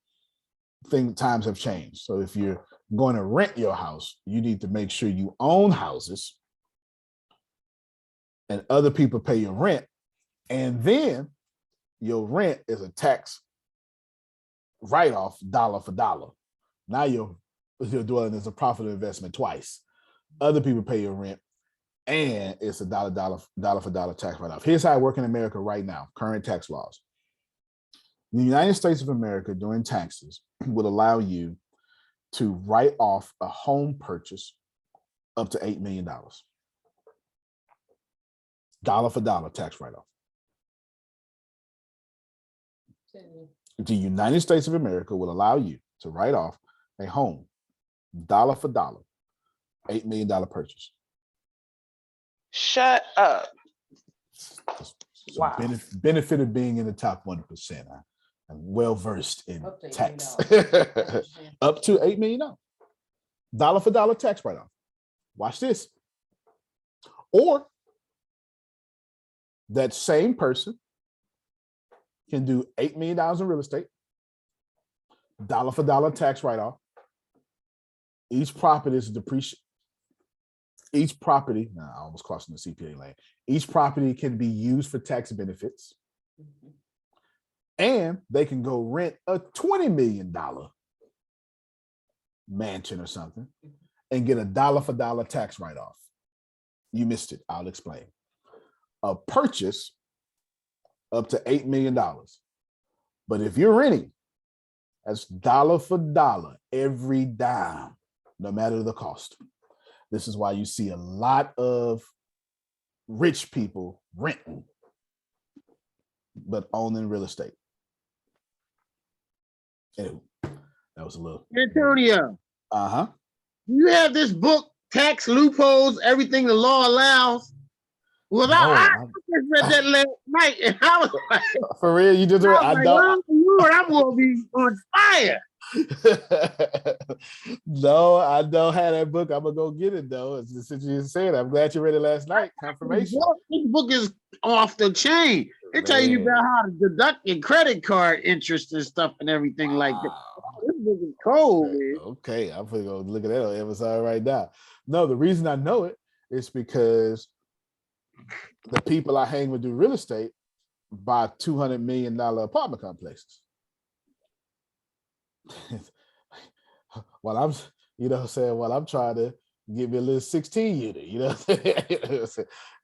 times have changed. So if you're going to rent your house, you need to make sure you own houses and other people pay your rent. And then your rent is a tax write-off dollar for dollar. Now your dwelling is a profit investment twice. Other people pay your rent and it's a dollar for dollar tax write-off. Here's how it works in America right now, current tax laws. The United States of America doing taxes would allow you to write off a home purchase up to $8 million. Dollar for dollar tax write-off. The United States of America will allow you to write off a home, dollar for dollar, $8 million purchase. Shut up. Wow. Benefit of being in the top 1%. I'm well versed in tax. Up to $8 million. Dollar for dollar tax write-off. Watch this. Or that same person can do $8 million in real estate, dollar for dollar tax write-off. Each property is depreciated. Each property, I almost crossing the CPA lane. Each property can be used for tax benefits. And they can go rent a $20 million mansion or something and get a dollar for dollar tax write-off. You missed it. I'll explain. A purchase up to $8 million. But if you're renting, that's dollar for dollar, every dime, no matter the cost. This is why you see a lot of rich people renting, but owning real estate. Anyway, that was a little. Antonio. Uh-huh. You have this book, Tax Loopholes, Everything the Law Allows. Well, No, I just read that last night, and I was like, for real, you just read? I don't. Lord, I'm gonna be on fire. No, I don't have that book. I'm gonna go get it though. Since you said, I'm glad you read it last night. Confirmation. This book is off the chain. It tell you about how to deduct your credit card interest and stuff and everything like that. This book is cold, man. Okay, I'm gonna go look at that on Amazon right now. No, the reason I know it is because the people I hang with do real estate buy $200 million apartment complexes. While I'm, while I'm trying to give me a little 16 unit,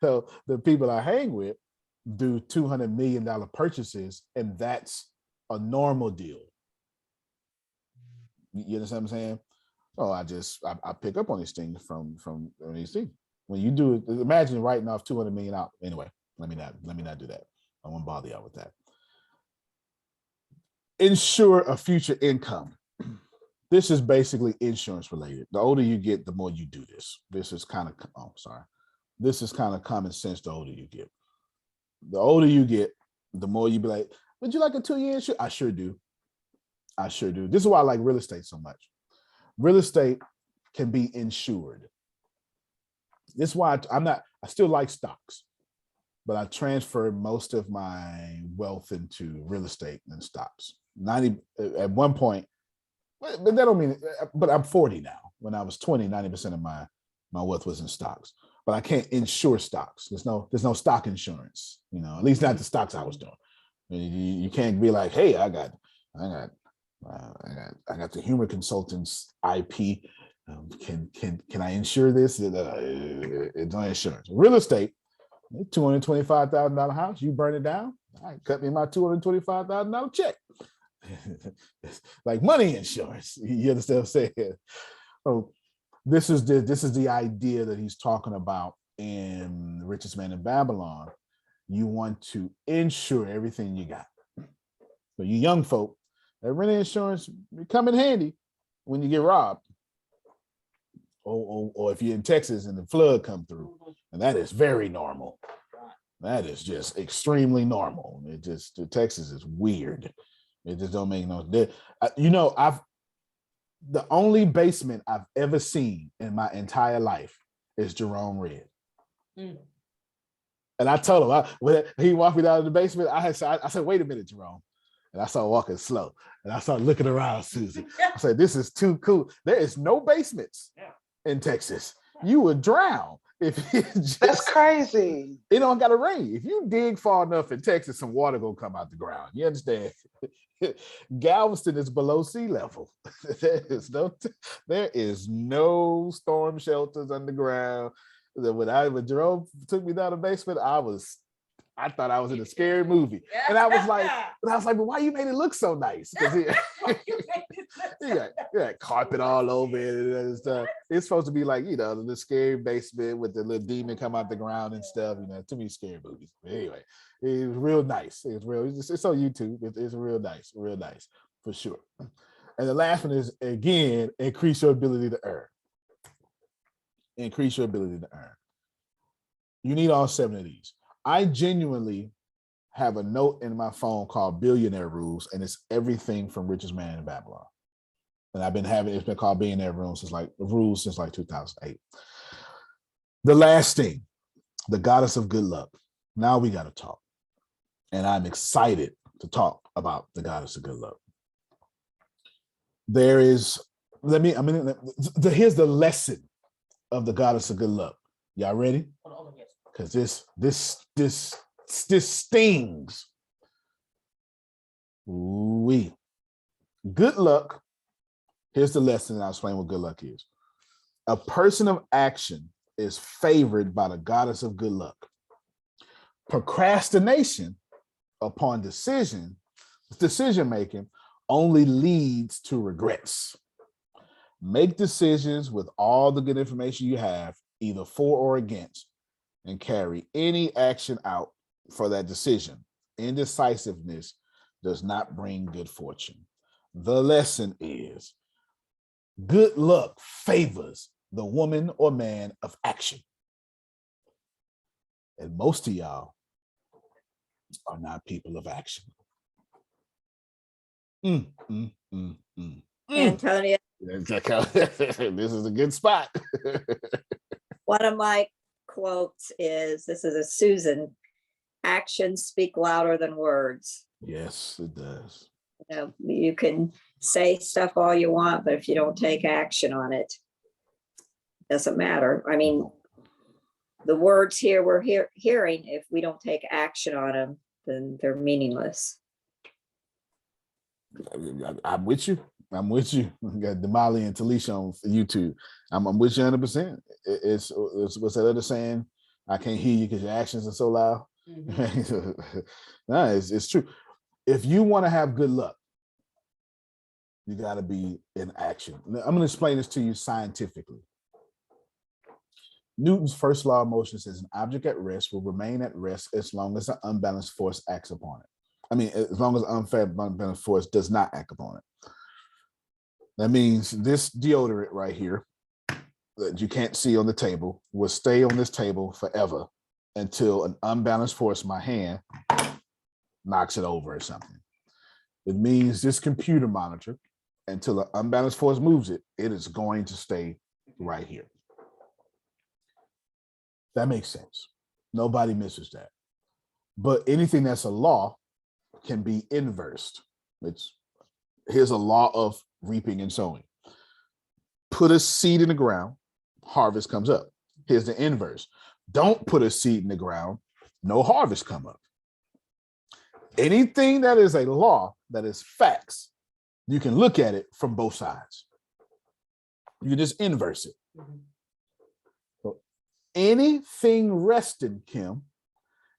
so the people I hang with do $200 million purchases, and that's a normal deal. You understand what I'm saying? So I pick up on these things from these things. When you do it, imagine writing off 200 million out. Anyway, let me not do that. I won't bother y'all with that. Ensure a future income. This is basically insurance related. The older you get, the more you do this. This is kind of common sense. The older you get, the more you be like, would you like a 2-year insurance? I sure do. This is why I like real estate so much. Real estate can be insured. This is why I still like stocks, but I transferred most of my wealth into real estate and stocks. 90 at one point, but that don't mean, but I'm 40 now. When I was 20, 90% of my wealth was in stocks, but I can't insure stocks. There's no stock insurance, at least not the stocks I was doing. You can't be like, hey, I got the Humor Consultants IP. Can I insure this? It's on insurance. Real estate, $225,000 house. You burn it down, all right, cut me my $225,000 check. Like money insurance. You understand what I'm saying? So this is the idea that he's talking about in The Richest Man in Babylon. You want to insure everything you got. So you young folk, that rent insurance come in handy when you get robbed. Or if you're in Texas and the flood come through, and that is very normal. That is just extremely normal. Texas is weird. It just don't make no. The only basement I've ever seen in my entire life is Jerome Red. And I told him when he walked me down to the basement, I said, wait a minute, Jerome. And I started walking slow. And I started looking around, Susan. I said, this is too cool. There is no basements in Texas. You would drown if you just, That's crazy. it don't gotta rain. If you dig far enough in Texas, some water gonna come out the ground. You understand? Galveston is below sea level. there is no storm shelters underground. When Jerome took me down the basement, I thought I was in a scary movie. And I was like, but why you made it look so nice? Because you got carpet all over it and stuff. It's supposed to be like, the scary basement with the little demon come out the ground and stuff, too many scary movies. But anyway, it was real nice. It's on YouTube. It's real nice, for sure. And the last one is, again, increase your ability to earn. Increase your ability to earn. You need all 7 of these. I genuinely have a note in my phone called Billionaire Rules, and it's everything from Richest Man in Babylon. And it's been called Billionaire Rules since like 2008. The last thing, the goddess of good luck. Now we got to talk. And I'm excited to talk about the goddess of good luck. Here's the lesson of the goddess of good luck. Y'all ready? Because this stings. Good luck. Here's the lesson, and I'll explain what good luck is. A person of action is favored by the goddess of good luck. Procrastination upon decision making only leads to regrets. Make decisions with all the good information you have, either for or against, and carry any action out for that decision. Indecisiveness does not bring good fortune. The lesson is good luck favors the woman or man of action. And most of y'all are not people of action. Antonio, this is a good spot. one of my quotes is, this is a Susan, actions speak louder than words. Yes, it does. You can say stuff all you want, but if you don't take action on it, it doesn't matter. I mean, the words here we're hearing, if we don't take action on them, then they're meaningless. I'm with you. We got Damali and Talisha on YouTube. I'm with you 100%. It's what's that other saying? I can't hear you because your actions are so loud. Mm-hmm. No, it's true. If you want to have good luck, you got to be in action. I'm going to explain this to you scientifically. Newton's first law of motion says an object at rest will remain at rest as long as an unbalanced force acts upon it. As long as unbalanced force does not act upon it. That means this deodorant right here that you can't see on the table will stay on this table forever until an unbalanced force in my hand knocks it over or something. It means this computer monitor, until an unbalanced force moves it, it is going to stay right here. That makes sense. Nobody misses that. But anything that's a law can be inversed. Here's a law of reaping and sowing. Put a seed in the ground, harvest comes up. Here's the inverse. Don't put a seed in the ground, no harvest come up. Anything that is a law, that is facts, you can look at it from both sides. You can just inverse it. Mm-hmm. So anything resting, Kim,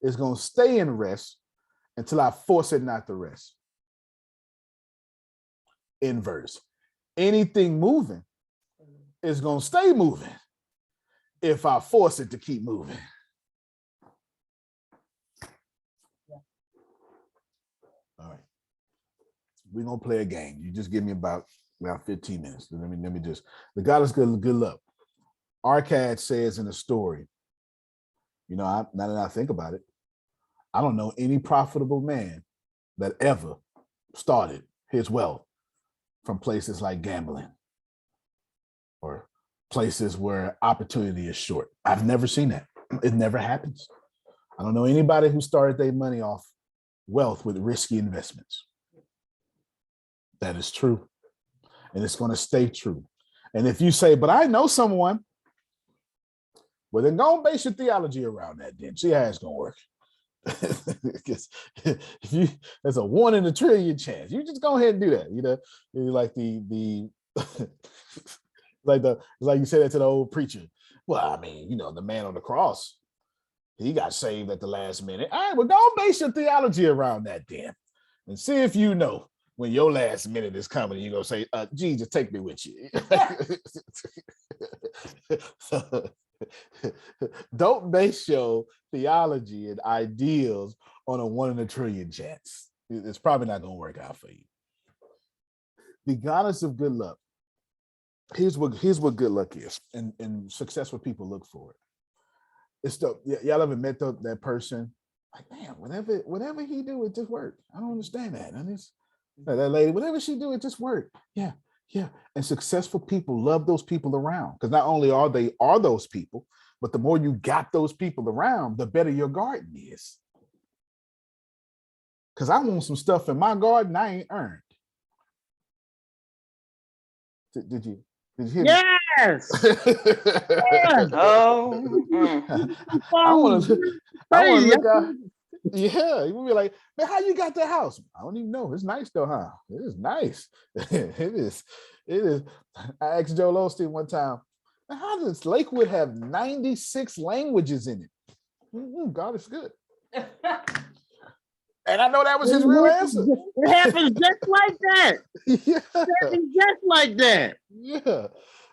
is going to stay in rest until I force it not to rest. Inverse. Anything moving is going to stay moving if I force it to keep moving. All right. We're going to play a game. You just give me about 15 minutes. Let me just, the goddess good luck. Arcad says in the story, now that I think about it, I don't know any profitable man that ever started his wealth from places like gambling or places where opportunity is short. I've never seen that. It never happens. I don't know anybody who started their money off wealth with risky investments. That is true. And it's going to stay true. And if you say, but I know someone, well, then go and base your theology around that then. See how it's going to work. Because if you, there's a 1 in a trillion chance. You just go ahead and do that. You know, like the like you said that to the old preacher. Well, I mean, you know, the man on the cross, he got saved at the last minute. All right, well, don't base your theology around that then. And see if you know when your last minute is coming, you're going to say, Jesus, take me with you. So, don't base your theology and ideals on a 1 in a trillion chance. It's probably not going to work out for you. The goddess of good luck. Here's what good luck is, and successful people look for it. It's the y'all ever met that person? Like, man, whatever he do, it just work. I don't understand that. And it's that lady, whatever she do, it just work. Yeah. And successful people love those people around, because not only are they those people, but the more you got those people around, the better your garden is. Because I want some stuff in my garden I ain't earned. Did you hear me? Yes. Oh, I want to look out. Yeah, you will be like, man, how you got that house? I don't even know. It's nice though, huh? It is nice. It is. I asked Joel Osteen one time, how does Lakewood have 96 languages in it? God is good. And I know that was his real answer. It happens just like that. Yeah. It happens just like that. Yeah.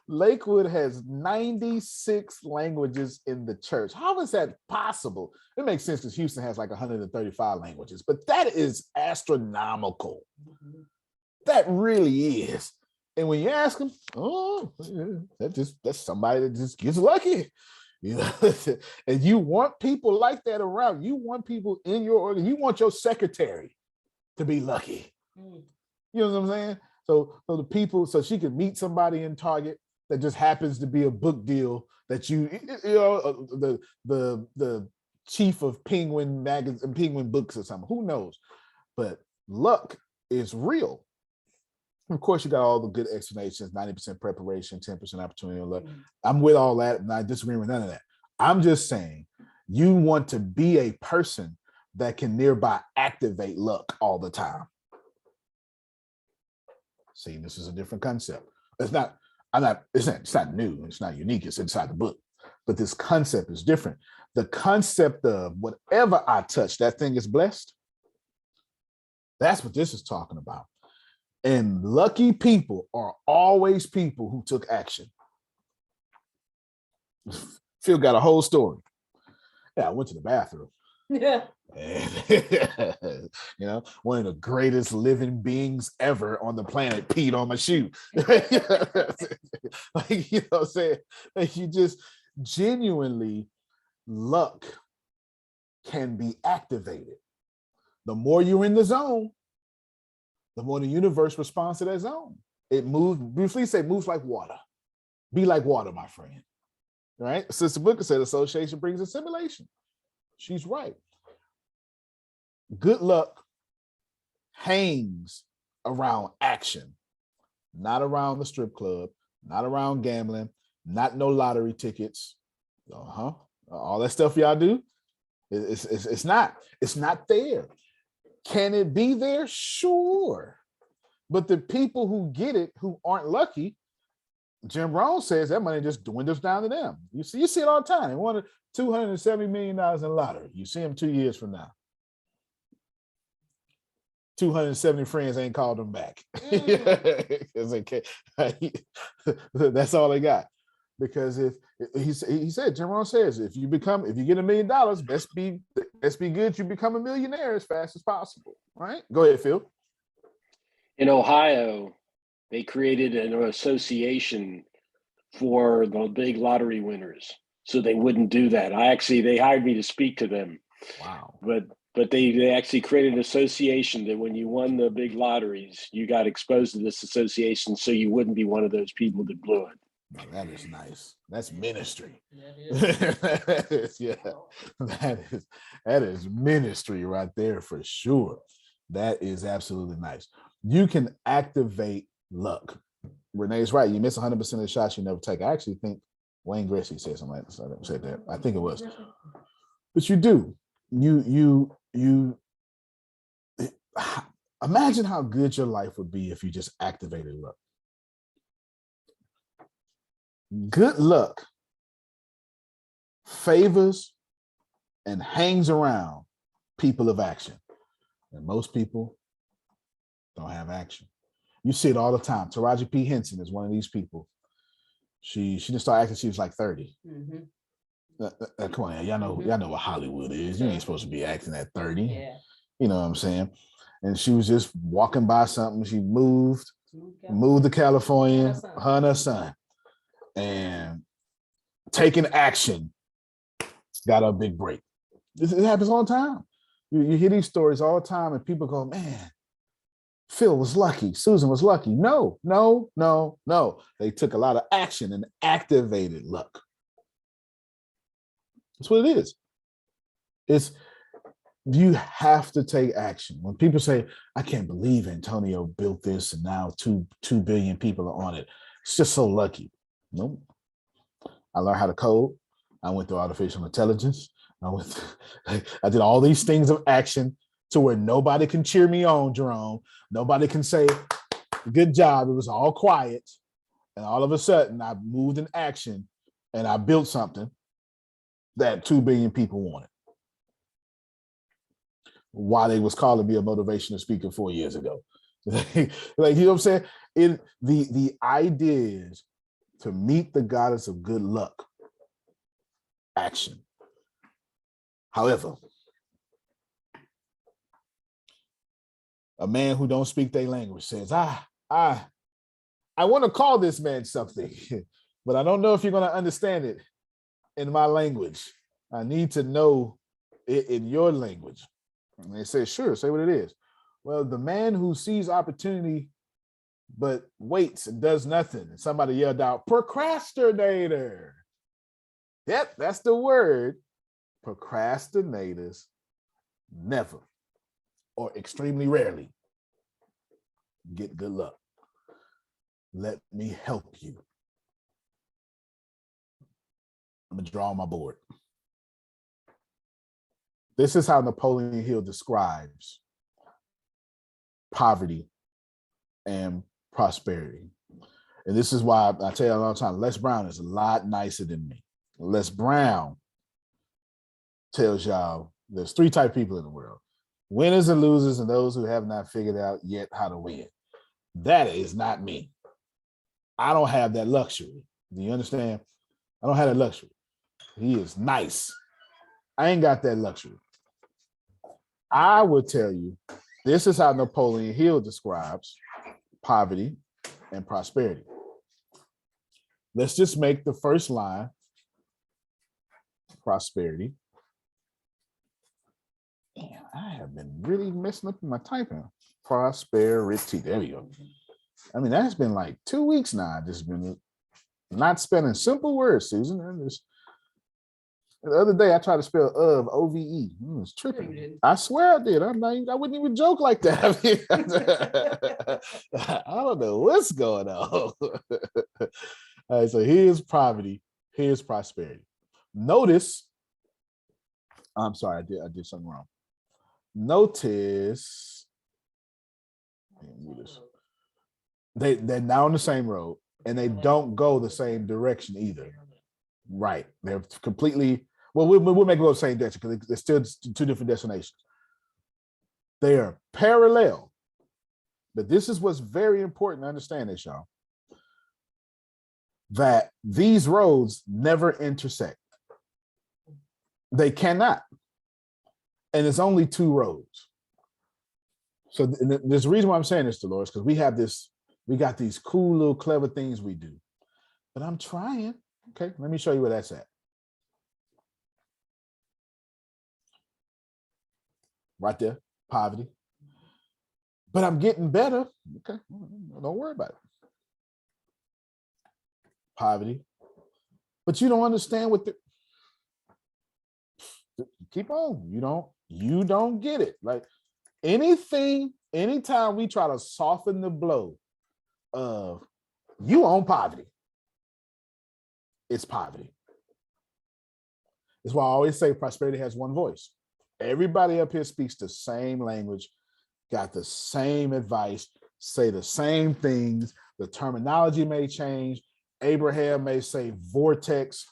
Lakewood has 96 languages in the church. How is that possible? It makes sense because Houston has like 135 languages, but that is astronomical. That really is. And when you ask them, oh, that's somebody that just gets lucky. You know, and you want people like that around. You want people in your organ. You want your secretary to be lucky. You know what I'm saying? So the people, so she can meet somebody in Target that just happens to be a book deal that you know, the chief of Penguin magazine, Penguin books or something. Who knows? But luck is real. Of course, you got all the good explanations, 90% preparation, 10% opportunity and luck. I'm with all that, and I disagree with none of that. I'm just saying you want to be a person that can nearby activate luck all the time. See, this is a different concept. It's not new, it's not unique, it's inside the book. But this concept is different. The concept of whatever I touch, that thing is blessed. That's what this is talking about. And lucky people are always people who took action. Phil got a whole story. Yeah, I went to the bathroom. Yeah. And, you know, one of the greatest living beings ever on the planet peed on my shoe. Like, you know what I'm saying? Like, you just genuinely, luck can be activated. The more you're in the zone, the more the universe responds to that zone. It moves, Bruce Lee said, moves like water. Be like water, my friend. Right? Sister Booker said association brings assimilation. She's right. Good luck hangs around action, not around the strip club, not around gambling, not no lottery tickets. All that stuff y'all do, it's not there. Can it be there? Sure. But the people who get it, who aren't lucky, Jim Rohn says that money just dwindles down to them. You see it all the time. They wanted $270 million in lottery. You see them 2 years from now. 270 friends ain't called them back. That's all they got. Because if he said, Jim Rohn says, if you get $1 million, best be good you become a millionaire as fast as possible. Right? Go ahead, Phil. In Ohio, they created an association for the big lottery winners, so they wouldn't do that. They hired me to speak to them. Wow. But they actually created an association that when you won the big lotteries, you got exposed to this association, so you wouldn't be one of those people that blew it. Now, that is nice. That's ministry. That is ministry right there for sure. That is absolutely nice. You can activate luck. Renee's right. You miss 100% of the shots you never take. I actually think Wayne Gretzky said something like this. I said that. I think it was. But you do. You imagine how good your life would be if you just activated luck. Good luck favors and hangs around people of action. And most people don't have action. You see it all the time. Taraji P. Henson is one of these people. She didn't start acting, she was like 30. Come on, y'all know what Hollywood is. You ain't supposed to be acting at 30. Yeah. You know what I'm saying? And she was just walking by something. She moved to California, her and her son, and taking action got a big break. It happens all the time. You hear these stories all the time, and people go, man, Phil was lucky. Susan was lucky. No. They took a lot of action and activated luck. That's what it is. It's you have to take action. When people say, I can't believe Antonio built this and now 2 billion people are on it. It's just so lucky. Nope. I learned how to code. I went through artificial intelligence. I did all these things of action to where nobody can cheer me on, Jerome. Nobody can say, good job. It was all quiet. And all of a sudden, I moved in action and I built something that 2 billion people wanted. Why they was calling me a motivational speaker 4 years ago. Like, you know what I'm saying? The idea is to meet the goddess of good luck. Action. However, a man who don't speak their language says, I want to call this man something, but I don't know if you're going to understand it in my language. I need to know it in your language. And they say, sure, say what it is. Well, the man who sees opportunity but waits and does nothing. And somebody yelled out, procrastinator. Yep, that's the word. Procrastinators never or extremely rarely get good luck. Let me help you. I'm gonna draw on my board. This is how Napoleon Hill describes poverty and prosperity. And this is why I tell you all the time, Les Brown is a lot nicer than me. Les Brown tells y'all there's 3 types of people in the world: winners and losers, and those who have not figured out yet how to win. That is not me. I don't have that luxury. Do you understand? I don't have that luxury. He is nice. I ain't got that luxury. I would tell you, this is how Napoleon Hill describes poverty and prosperity. Let's just make the first line prosperity. Damn, I have been really messing up in my typing. Prosperity. There we go. I mean, that's been like 2 weeks now. I've just been not spelling simple words, Susan. The other day I tried to spell of, O-V-E. It was tripping. I swear I did. I wouldn't even joke like that. I don't know what's going on. All right, so here's poverty, here's prosperity. Notice, I'm sorry, I did something wrong. Notice, they're now on the same road and they don't go the same direction either. Right, they're completely, well, we'll make it go the same direction because they're still 2 different destinations. They are parallel, but this is what's very important to understand this, y'all, that these roads never intersect. They cannot. And it's only 2 roads. So there's a reason why I'm saying this, Dolores, because we got these cool little clever things we do. But I'm trying. Okay, let me show you where that's at. Right there, poverty. But I'm getting better. Okay, don't worry about it. Poverty. But you don't understand what keep on. You don't get it. Like anything anytime we try to soften the blow of you own poverty, it's poverty. That's why I always say prosperity has one voice. Everybody up here speaks the same language, got the same advice, say the same things. The terminology may change. Abraham may say vortex.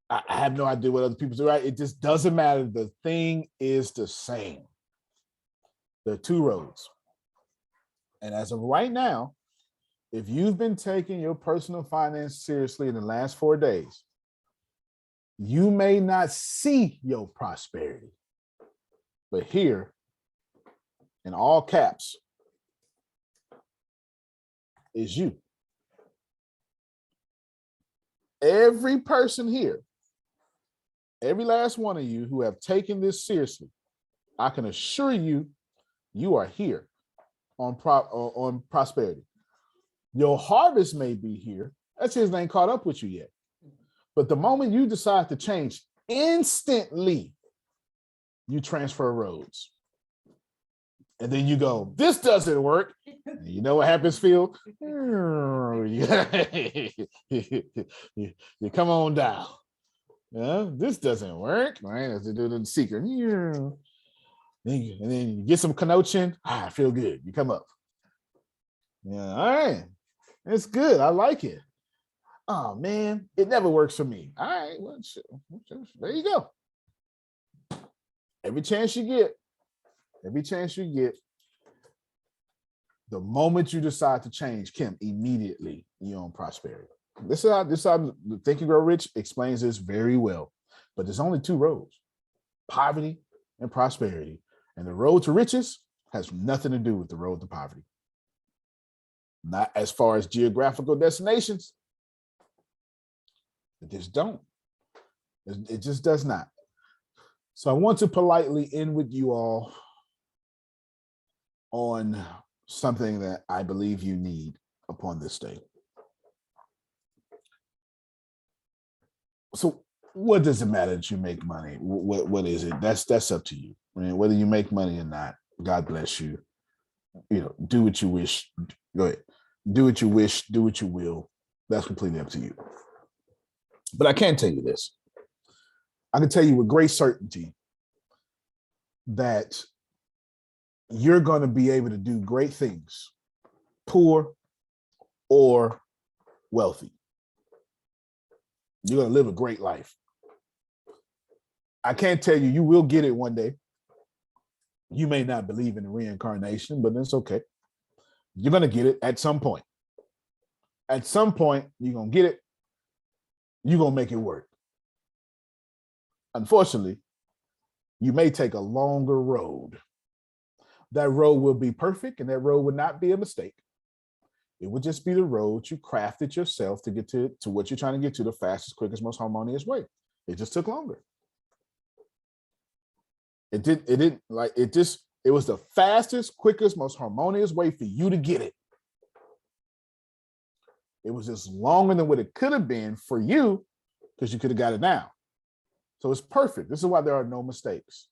I have no idea what other people do, right? It just doesn't matter. The thing is the same. There are two roads. And as of right now, if you've been taking your personal finance seriously in the last 4 days, you may not see your prosperity. But here, in all caps, is you. Every person here, every last one of you who have taken this seriously, I can assure you, you are here on prosperity. Your harvest may be here. That's his ain't caught up with you yet. But the moment you decide to change, instantly, you transfer roads. And then you go, this doesn't work. And you know what happens, Phil? You come on down. This doesn't work. Right? As they do the secret. And then you get some connotation. I feel good. You come up. Yeah, all right. It's good. I like it. Oh man, it never works for me. All right, well, there you go. Every chance you get, the moment you decide to change, Kim, immediately you're on prosperity. This is how the Think and Grow Rich explains this very well. But there's only two roads: poverty and prosperity. And the road to riches has nothing to do with the road to poverty. Not as far as geographical destinations. It just don't. It just does not. So I want to politely end with you all on something that I believe you need upon this day. So what does it matter that you make money? What is it? That's up to you. I mean, whether you make money or not, God bless you. You know, do what you wish. Go ahead. Do what you wish, do what you will. That's completely up to you. But I can tell you this. I can tell you with great certainty that you're going to be able to do great things, poor or wealthy. You're going to live a great life. I can't tell you, you will get it one day. You may not believe in the reincarnation, but that's okay. You're going to get it at some point. At some point, you're going to get it. You're going to make it work. Unfortunately, you may take a longer road. That road will be perfect, and that road would not be a mistake. It would just be the road you crafted yourself to get to what you're trying to get to the fastest, quickest, most harmonious way. It just took longer. It was the fastest, quickest, most harmonious way for you to get it. It was just longer than what it could have been for you because you could have got it now. So it's perfect. This is why there are no mistakes.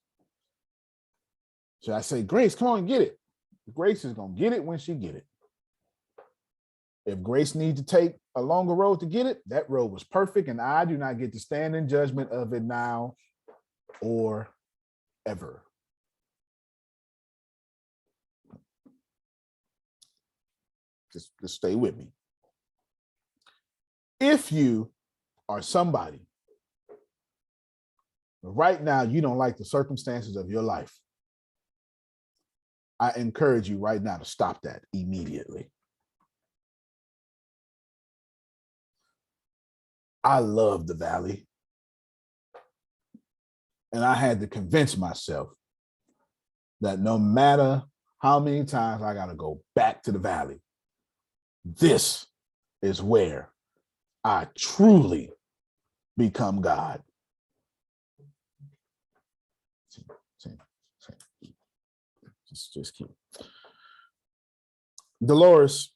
So I say, Grace, come on and get it. Grace is going to get it when she get it. If Grace needs to take a longer road to get it, that road was perfect, and I do not get to stand in judgment of it now or ever. Just stay with me. If you are somebody, right now you don't like the circumstances of your life, I encourage you right now to stop that immediately. I love the valley. And I had to convince myself that no matter how many times I got to go back to the valley, this is where I truly become God. Just keep. Dolores,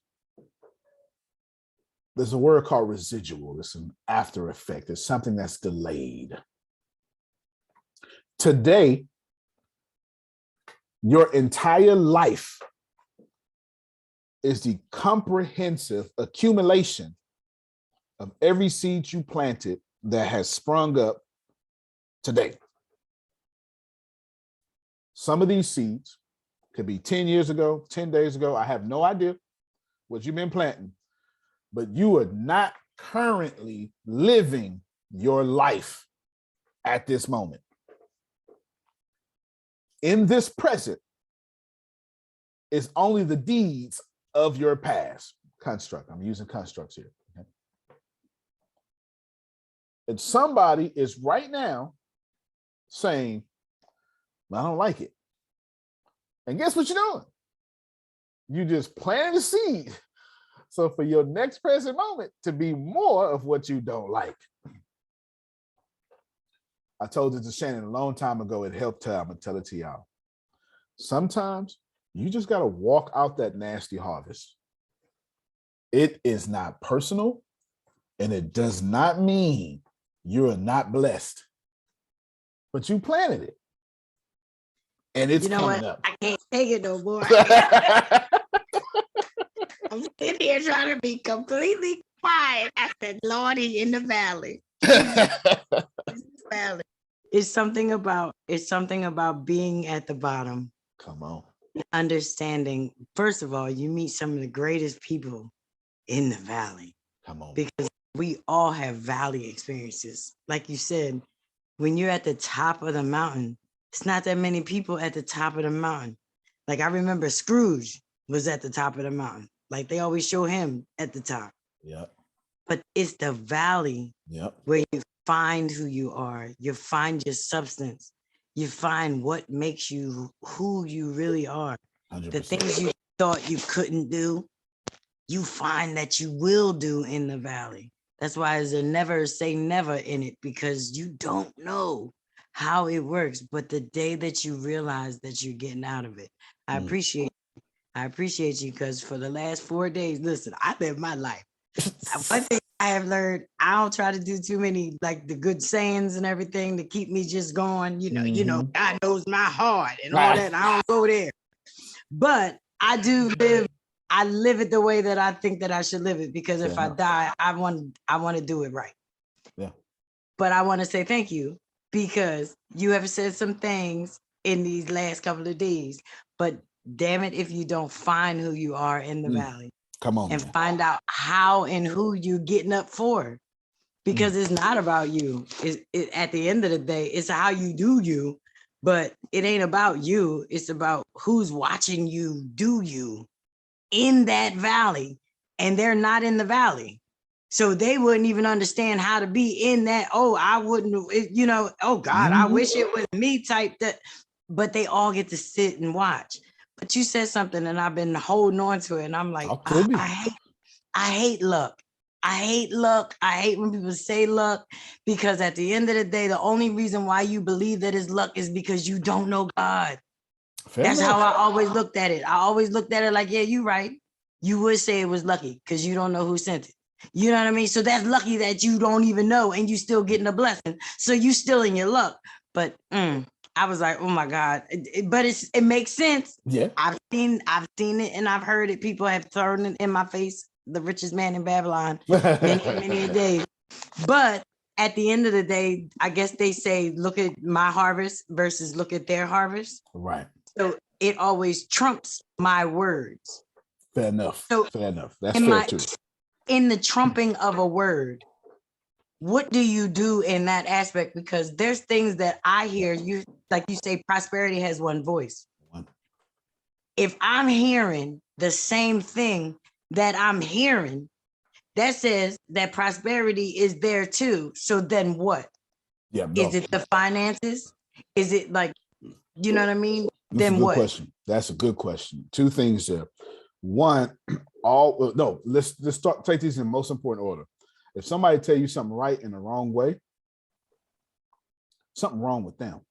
there's a word called residual. It's an after effect. It's something that's delayed. Today, Your entire life is the comprehensive accumulation of every seed you planted that has sprung up today. Some of these seeds could be 10 years ago, 10 days ago. I have no idea what you've been planting, but you are not currently living your life at this moment. In this present is only the deeds of your past. Construct. I'm using constructs here. Okay? And somebody is right now saying, I don't like it. And guess what you're doing? You just planted a seed. So for your next present moment to be more of what you don't like. I told it to Shannon a long time ago. It helped her. I'm going to tell it to y'all. Sometimes you just got to walk out that nasty harvest. It is not personal, and it does not mean you're not blessed. But you planted it. And it's coming up. I can't take it no more. I'm sitting here trying to be completely quiet. I said, Lordy, in the valley. It's something about being at the bottom. Come on. Understanding, first of all, you meet some of the greatest people in the valley. Come on. Because we all have valley experiences. Like you said, when you're at the top of the mountain, it's not that many people at the top of the mountain. Like I remember Scrooge was at the top of the mountain. Like they always show him at the top. Yep. But it's the valley where you find who you are. You find your substance. You find what makes you who you really are. 100%. The things you thought you couldn't do, you find that you will do in the valley. That's why there's a never say never in it, because you don't know how it works. But the day that you realize that you're getting out of it, I appreciate you, because for the last 4 days, listen, I live my life. One thing I have learned, I don't try to do too many like the good sayings and everything to keep me just going. You know, God knows my heart and all that. I don't go there. But I do live. I live it the way that I think that I should live it, because if I die, I want to do it right. Yeah. But I want to say thank you, because you have said some things in these last couple of days. But damn it, if you don't find who you are in the valley. Come on. And find out how and who you're getting up for. Because it's not about you. At the end of the day, it's how you do you. But it ain't about you. It's about who's watching you do you in that valley. And they're not in the valley. So they wouldn't even understand how to be in that. Oh, I wouldn't, oh God, I wish it was me type that. But they all get to sit and watch. But you said something and I've been holding on to it. And I'm like, I hate luck. I hate luck. I hate when people say luck, because at the end of the day, the only reason why you believe that it's luck is because you don't know God. That's how I always looked at it. I always looked at it like, yeah, you're right. You would say it was lucky because you don't know who sent it. You know what I mean? So that's lucky that you don't even know and you still getting a blessing. So you still in your luck. But I was like, oh my God. But it makes sense. Yeah. I've seen it and I've heard it. People have thrown it in my face, the richest man in Babylon, many days. But at the end of the day, I guess they say, look at my harvest versus look at their harvest. Right. So it always trumps my words. Fair enough. So fair enough. That's fair too. In the trumping of a word, what do you do in that aspect? Because there's things that I hear you, like you say, prosperity has one voice. If I'm hearing the same thing that I'm hearing, that says that prosperity is there too. So then what? Yeah. No. Is it the finances? Is it like, you know what I mean? That's then a good what? question. That's a good question. Two things there. One, let's take these in the most important order. If somebody tell you something right in the wrong way, something wrong with them.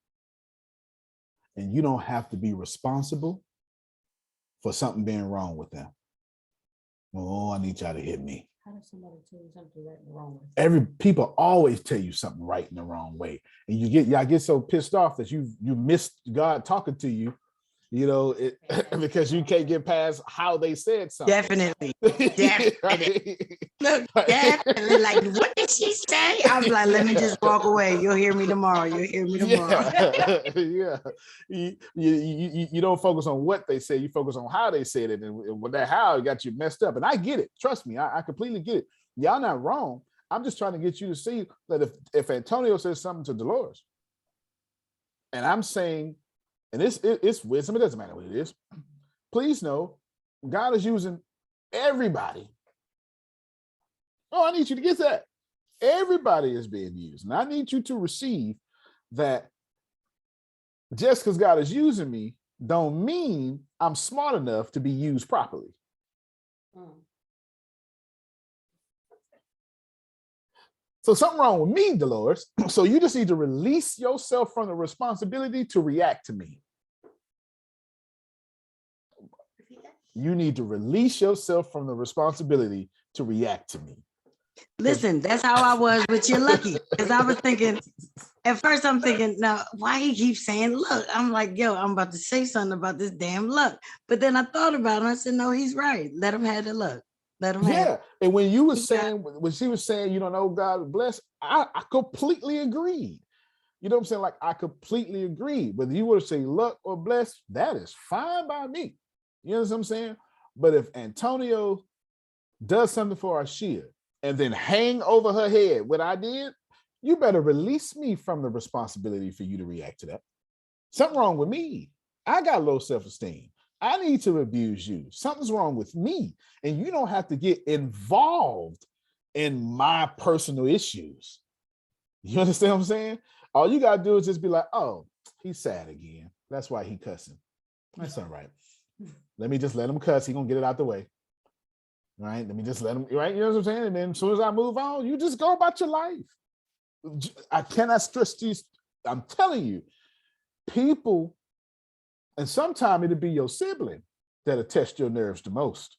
And you don't have to be responsible for something being wrong with them. Oh, I need y'all to hit me. How does somebody tell you something right and wrong? People always tell you something right in the wrong way. And y'all get so pissed off that you missed God talking to you because you can't get past how they said something. Definitely. Definitely. Look, definitely. Like, what did she say? I was like, let me just walk away. You'll hear me tomorrow. You'll hear me tomorrow. Yeah. You don't focus on what they say, you focus on how they said it. And when that how got you messed up. And I get it. Trust me, I completely get it. Y'all not wrong. I'm just trying to get you to see that if Antonio says something to Dolores, and I'm saying, and it's wisdom, it doesn't matter what it is. Please know, God is using everybody. Oh, I need you to get that. Everybody is being used. And I need you to receive that just because God is using me don't mean I'm smart enough to be used properly. So something wrong with me, Dolores. So you just need to release yourself from the responsibility to react to me. You need to release yourself from the responsibility to react to me. Listen, that's how I was with your Lucky. Because I was thinking, at first I'm thinking, now, why he keeps saying look? I'm like, yo, I'm about to say something about this damn luck. But then I thought about it and I said, no, he's right. Let him have the luck. Let him have it. And when you were saying, when she was saying, you don't know God bless, I completely agreed. You know what I'm saying? Like, I completely agree. Whether you were to say luck or bless, that is fine by me. You know what I'm saying? But if Antonio does something for Ashia and then hang over her head what I did, you better release me from the responsibility for you to react to that. Something wrong with me. I got low self-esteem. I need to abuse you. Something's wrong with me. And you don't have to get involved in my personal issues. You understand what I'm saying? All you got to do is just be like, oh, he's sad again. That's why he cussing. That's all right. Let me just let him cuss. He's going to get it out the way. Right? Let me just let him, right? You know what I'm saying? And then as soon as I move on, you just go about your life. I cannot stress these. I'm telling you, people, and sometimes it'll be your sibling that'll test your nerves the most.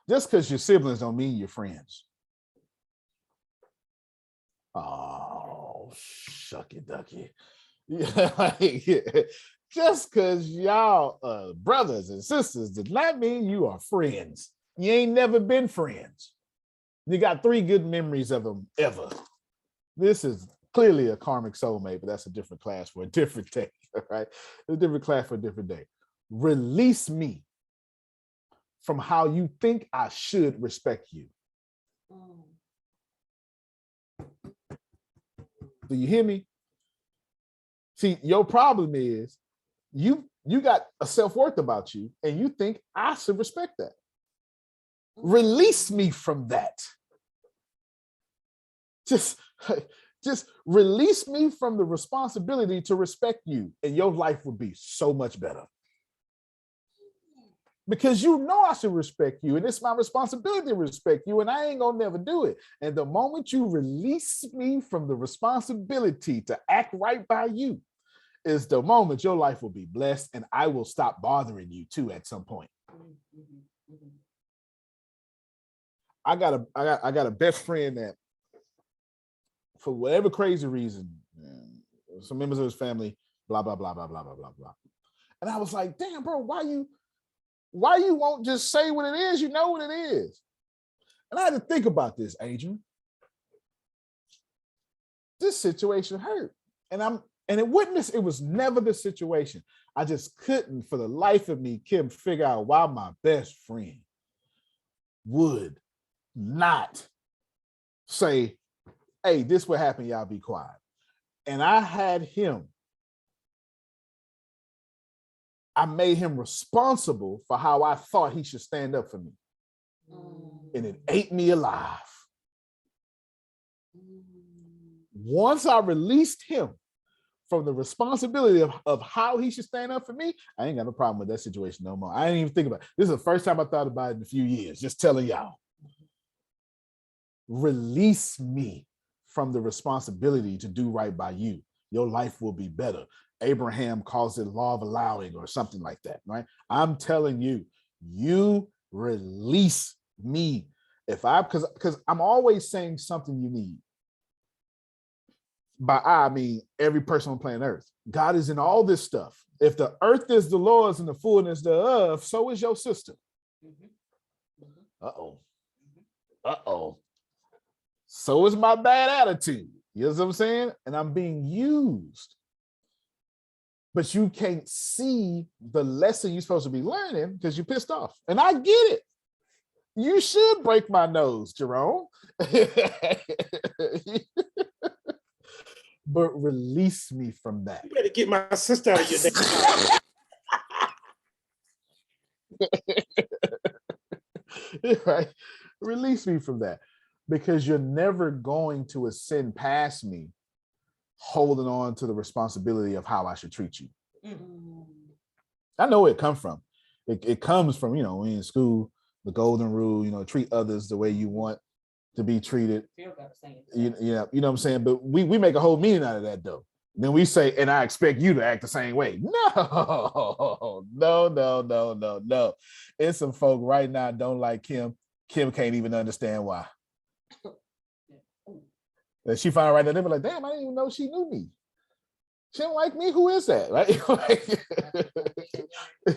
Just because your siblings don't mean you're friends. Oh, shucky ducky. Yeah, just because y'all brothers and sisters does not mean you are friends. You ain't never been friends. You got 3 good memories of them ever. This is clearly a karmic soulmate, but that's a different class for a different day, right? A different class for a different day. Release me from how you think I should respect you. Do you hear me? See, your problem is you got a self-worth about you and you think I should respect that. Release me from that. Just release me from the responsibility to respect you and your life would be so much better. Because you know I should respect you and it's my responsibility to respect you and I ain't gonna never do it. And the moment you release me from the responsibility to act right by you is the moment your life will be blessed and I will stop bothering you too at some point. I got a best friend that for whatever crazy reason, some members of his family, blah, blah, blah, blah, blah, blah, blah, blah. And I was like, damn, bro, why you won't just say what it is? You know what it is. And I had to think about this, Adrian. This situation hurt. And it was never the situation. I just couldn't for the life of me, Kim, figure out why my best friend would not say, hey, this what happened, y'all be quiet. And I made him responsible for how I thought he should stand up for me. And it ate me alive. Once I released him from the responsibility of how he should stand up for me, I ain't got no problem with that situation no more. I didn't even think about it. This is the first time I thought about it in a few years, just telling y'all. Release me from the responsibility to do right by you. Your life will be better. Abraham calls it law of allowing or something like that, right? I'm telling you, you release me. Because I'm always saying something you need. By I mean every person on planet Earth. God is in all this stuff. If the earth is the Lord's and the fullness thereof, so is your sister. Uh-oh. Uh-oh. So is my bad attitude. You know what I'm saying? And I'm being used. But you can't see the lesson you're supposed to be learning because you're pissed off. And I get it. You should break my nose, Jerome. But release me from that. You better get my sister out of your damn. Right? Release me from that. Because you're never going to ascend past me holding on to the responsibility of how I should treat you. I know where it comes from. It comes from, you know, when in school, the golden rule, you know, treat others the way you want to be treated. You know what I'm saying? But we make a whole meaning out of that though. Then we say, and I expect you to act the same way. No. It's some folk right now don't like Kim. Kim can't even understand why. And she found right there, they were like, damn, I didn't even know she knew me. She don't like me. Who is that? Right?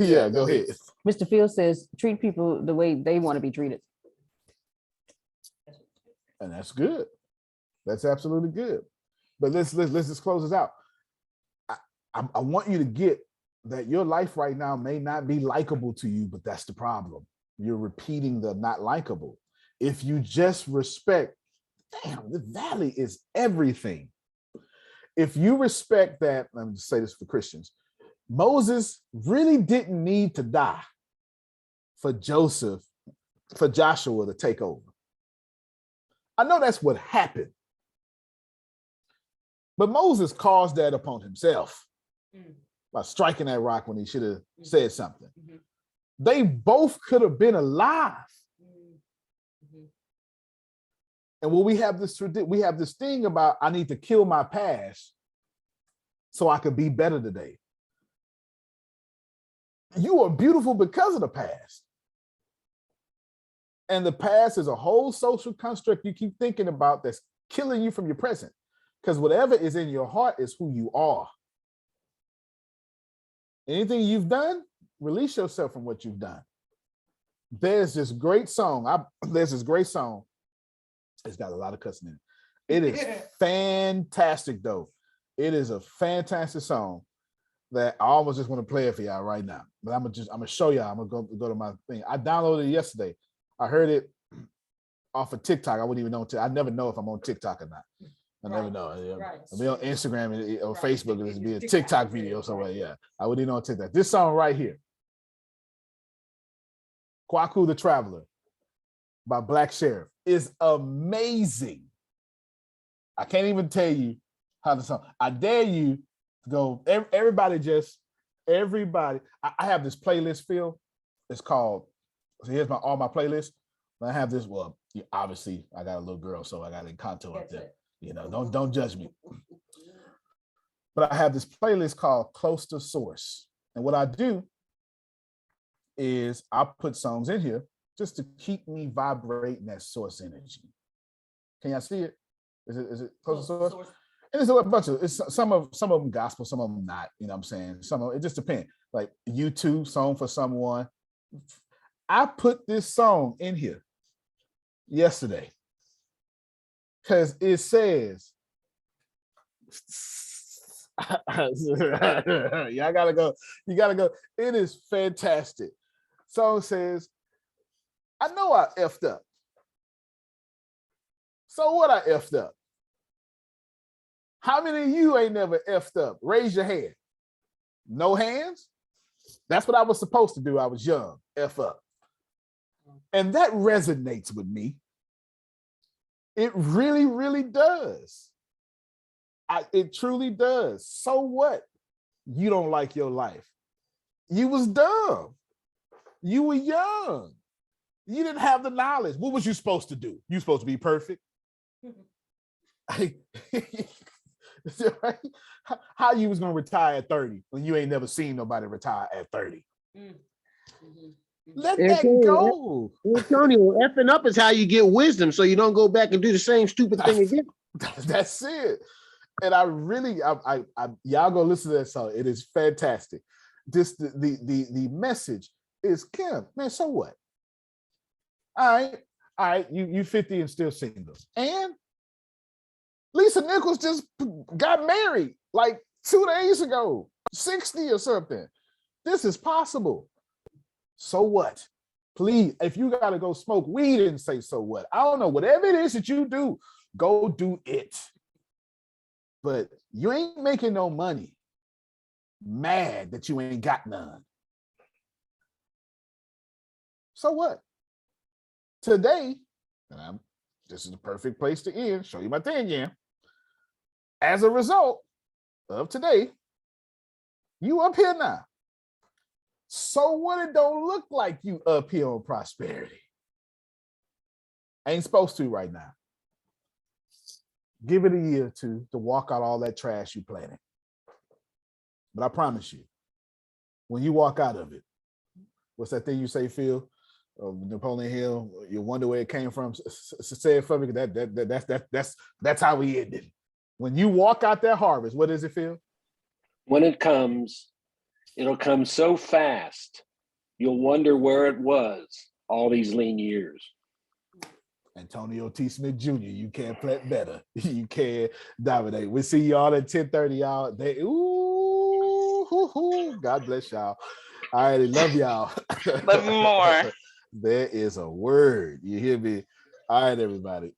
Yeah, go ahead. Mr. Field says, treat people the way they want to be treated. And that's good. That's absolutely good. But let's just close this out. I want you to get that your life right now may not be likable to you, but that's the problem. You're repeating the not likable. If you just respect, damn, the valley is everything. If you respect that, let me just say this for Christians, Moses really didn't need to die for Joshua to take over. I know that's what happened. But Moses caused that upon himself by striking that rock when he should have said something. They both could have been alive. And when we have this thing about, I need to kill my past so I could be better today. You are beautiful because of the past. And the past is a whole social construct you keep thinking about that's killing you from your present. Because whatever is in your heart is who you are. Anything you've done, release yourself from what you've done. There's this great song. It's got a lot of cussing in it. It is fantastic, though. It is a fantastic song that I almost just want to play it for y'all right now. But I'm gonna show y'all. I'm gonna go to my thing. I downloaded it yesterday. I heard it off of TikTok. I wouldn't even know. I never know if I'm on TikTok or not. I never know. I'll be on Instagram or Facebook. It'll be a TikTok video somewhere. Yeah, I wouldn't know on TikTok. This song right here, Kwaku the Traveler by Black Sheriff, is amazing. I can't even tell you how the song. I dare you to go. Everybody. I have this playlist, Phil. It's called. So here's all my playlists. I have this. Well, obviously, I got a little girl, so I got a contour up there. You know, don't judge me. But I have this playlist called Close to Source. And what I do is I put songs in here just to keep me vibrating that source energy. Can y'all see it? Is it Close to Source? And there's a bunch of some of them gospel, some of them not. You know what I'm saying? It just depends. Like U2, Song for Someone. I put this song in here yesterday. Because it says, y'all gotta go. You gotta go. It is fantastic. Song says, I know I effed up. So what I effed up? How many of you ain't never effed up? Raise your hand. No hands? That's what I was supposed to do. I was young. F up. And that resonates with me. It really, really does. It truly does. So what? You don't like your life. You was dumb. You were young. You didn't have the knowledge. What was you supposed to do? You supposed to be perfect? How you was going to retire at 30 when you ain't never seen nobody retire at 30? Let that go. Antonio, effing up is how you get wisdom, so you don't go back and do the same stupid thing again. That's it. And I really, y'all go listen to that song. It is fantastic. Just the message is, Kim, man, so what? All right, you 50 and still single. And Lisa Nichols just got married like 2 days ago, 60 or something. This is possible. So what? Please, if you gotta go smoke weed and say so what? I don't know, whatever it is that you do, go do it. But you ain't making no money. Mad that you ain't got none. So what? Today, and this is the perfect place to end. Show you my thing, yeah. As a result of today, you up here now. So what? It don't look like you up here on prosperity. Ain't supposed to right now. Give it a year or two to walk out all that trash you planted. But I promise you, when you walk out of it, what's that thing you say, Phil? Napoleon Hill, you wonder where it came from. Say it for me. That's how we ended. When you walk out that harvest, what does it feel? When it comes, it'll come so fast, you'll wonder where it was all these lean years. Antonio T. Smith Jr., you can't plant better. You can't dominate. We'll see y'all at 10:30, y'all. God bless y'all. All right, love y'all. Love you more. There is a word. You hear me? All right, everybody.